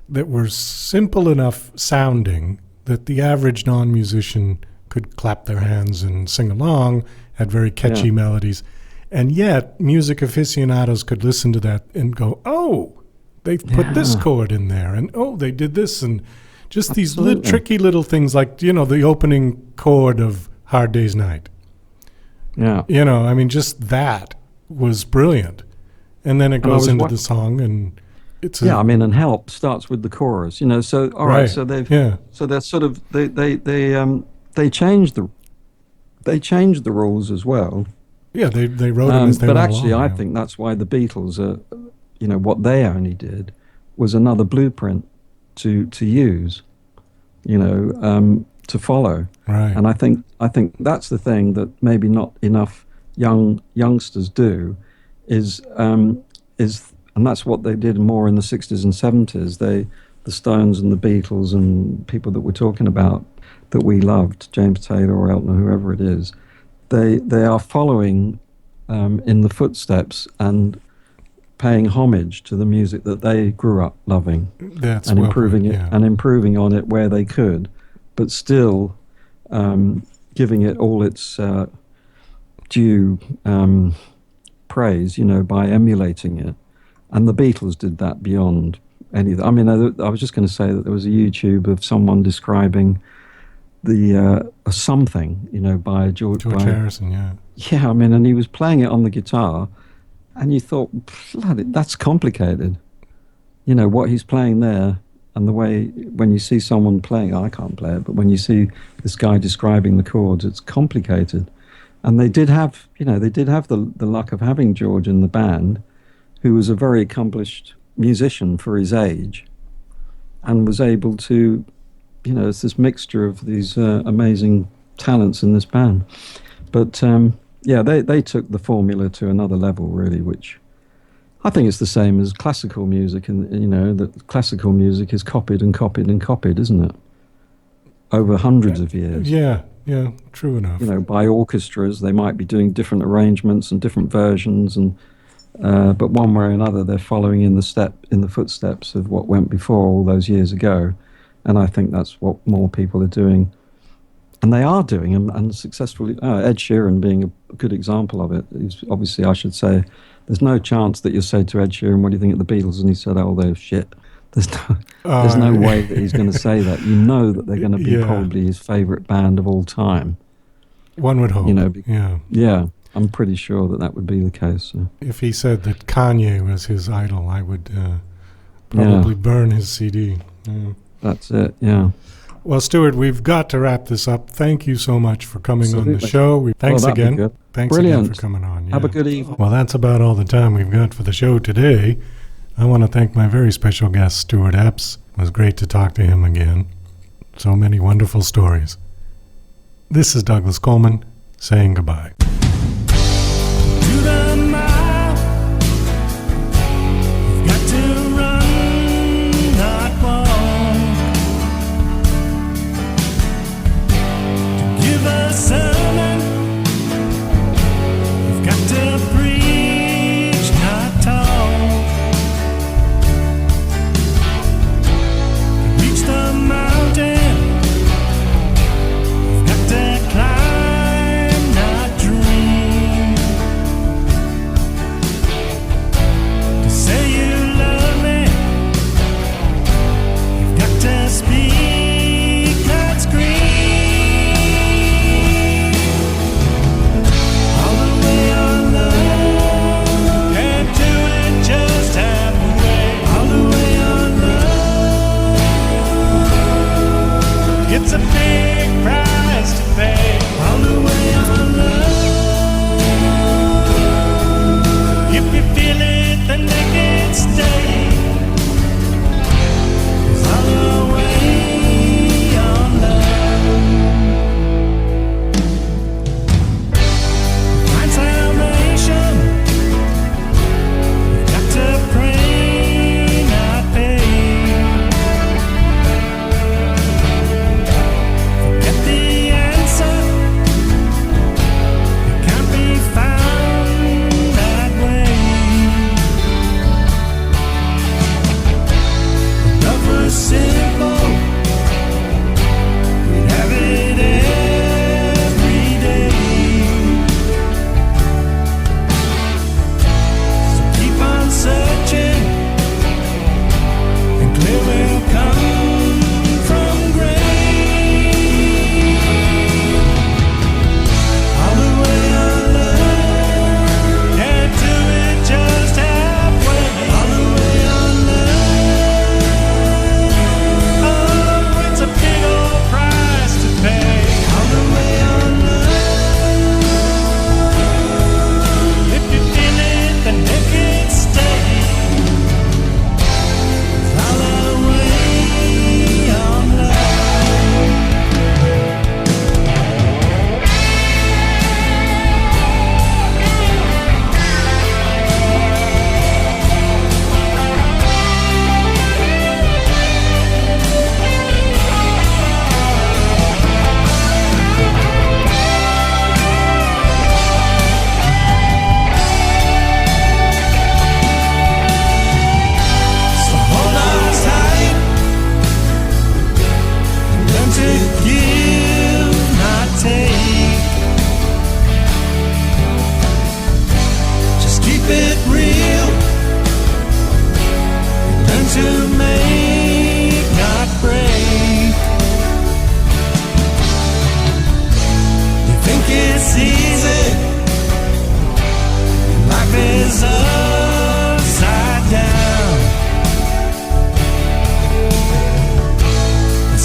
that were simple enough sounding that the average non-musician could clap their hands and sing along, had very catchy melodies. And yet, music aficionados could listen to that and go, oh, they've put this chord in there, and oh, they did this, and just these tricky little things like, you know, the opening chord of Hard Day's Night. Yeah. You know, I mean, just that was brilliant. And then it goes into the song, and it's I mean, and Help starts with the chorus, you know. So all right, so so they're sort of they changed the rules as well. Yeah, they wrote them as they went But actually, along, I think that's why the Beatles are, you know, what they only did was another blueprint to use, you know, to follow. Right. And I think that's the thing that maybe not enough youngsters do, is and that's what they did more in the 60s and 70s. The Stones and the Beatles and people that we're talking about that we loved, James Taylor or Elton or whoever it is, they are following in the footsteps and paying homage to the music that they grew up loving. That's and improving it and improving on it where they could, but still giving it all its due praise, you know, by emulating it. And the Beatles did that beyond anything. I mean, I was just going to say that there was a YouTube of someone describing the something, you know, by George Harrison, yeah. Yeah, I mean, and he was playing it on the guitar, and you thought, bloody, that's complicated. You know, what he's playing there, and the way, when you see someone playing, I can't play it, but when you see this guy describing the chords, it's complicated. And they did have, you know, the luck of having George in the band, who was a very accomplished musician for his age, and was able to, you know, it's this mixture of these amazing talents in this band. But they took the formula to another level, really, which I think it's the same as classical music, and you know that classical music is copied and copied and copied, isn't it? Over hundreds of years. Yeah, true enough. You know, by orchestras, they might be doing different arrangements and different versions, and But one way or another, they're following in the footsteps of what went before all those years ago, and I think that's what more people are doing, and they are doing, and successfully. Ed Sheeran being a good example of it. Obviously, I should say, there's no chance that you say to Ed Sheeran, "What do you think of the Beatles?" and he said, "Oh, they're shit." There's no way that he's going to say that. You know that they're going to be probably his favourite band of all time. One would hope. Yeah. I'm pretty sure that would be the case. So. If he said that Kanye was his idol, I would probably burn his CD. Yeah. That's it, yeah. Well, Stuart, we've got to wrap this up. Thank you so much for coming on the show. Thanks again. Thanks again for coming on. Have a good evening. Well, that's about all the time we've got for the show today. I want to thank my very special guest, Stuart Epps. It was great to talk to him again. So many wonderful stories. This is Douglas Coleman saying goodbye.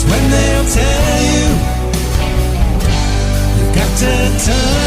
When they'll tell you you've got to turn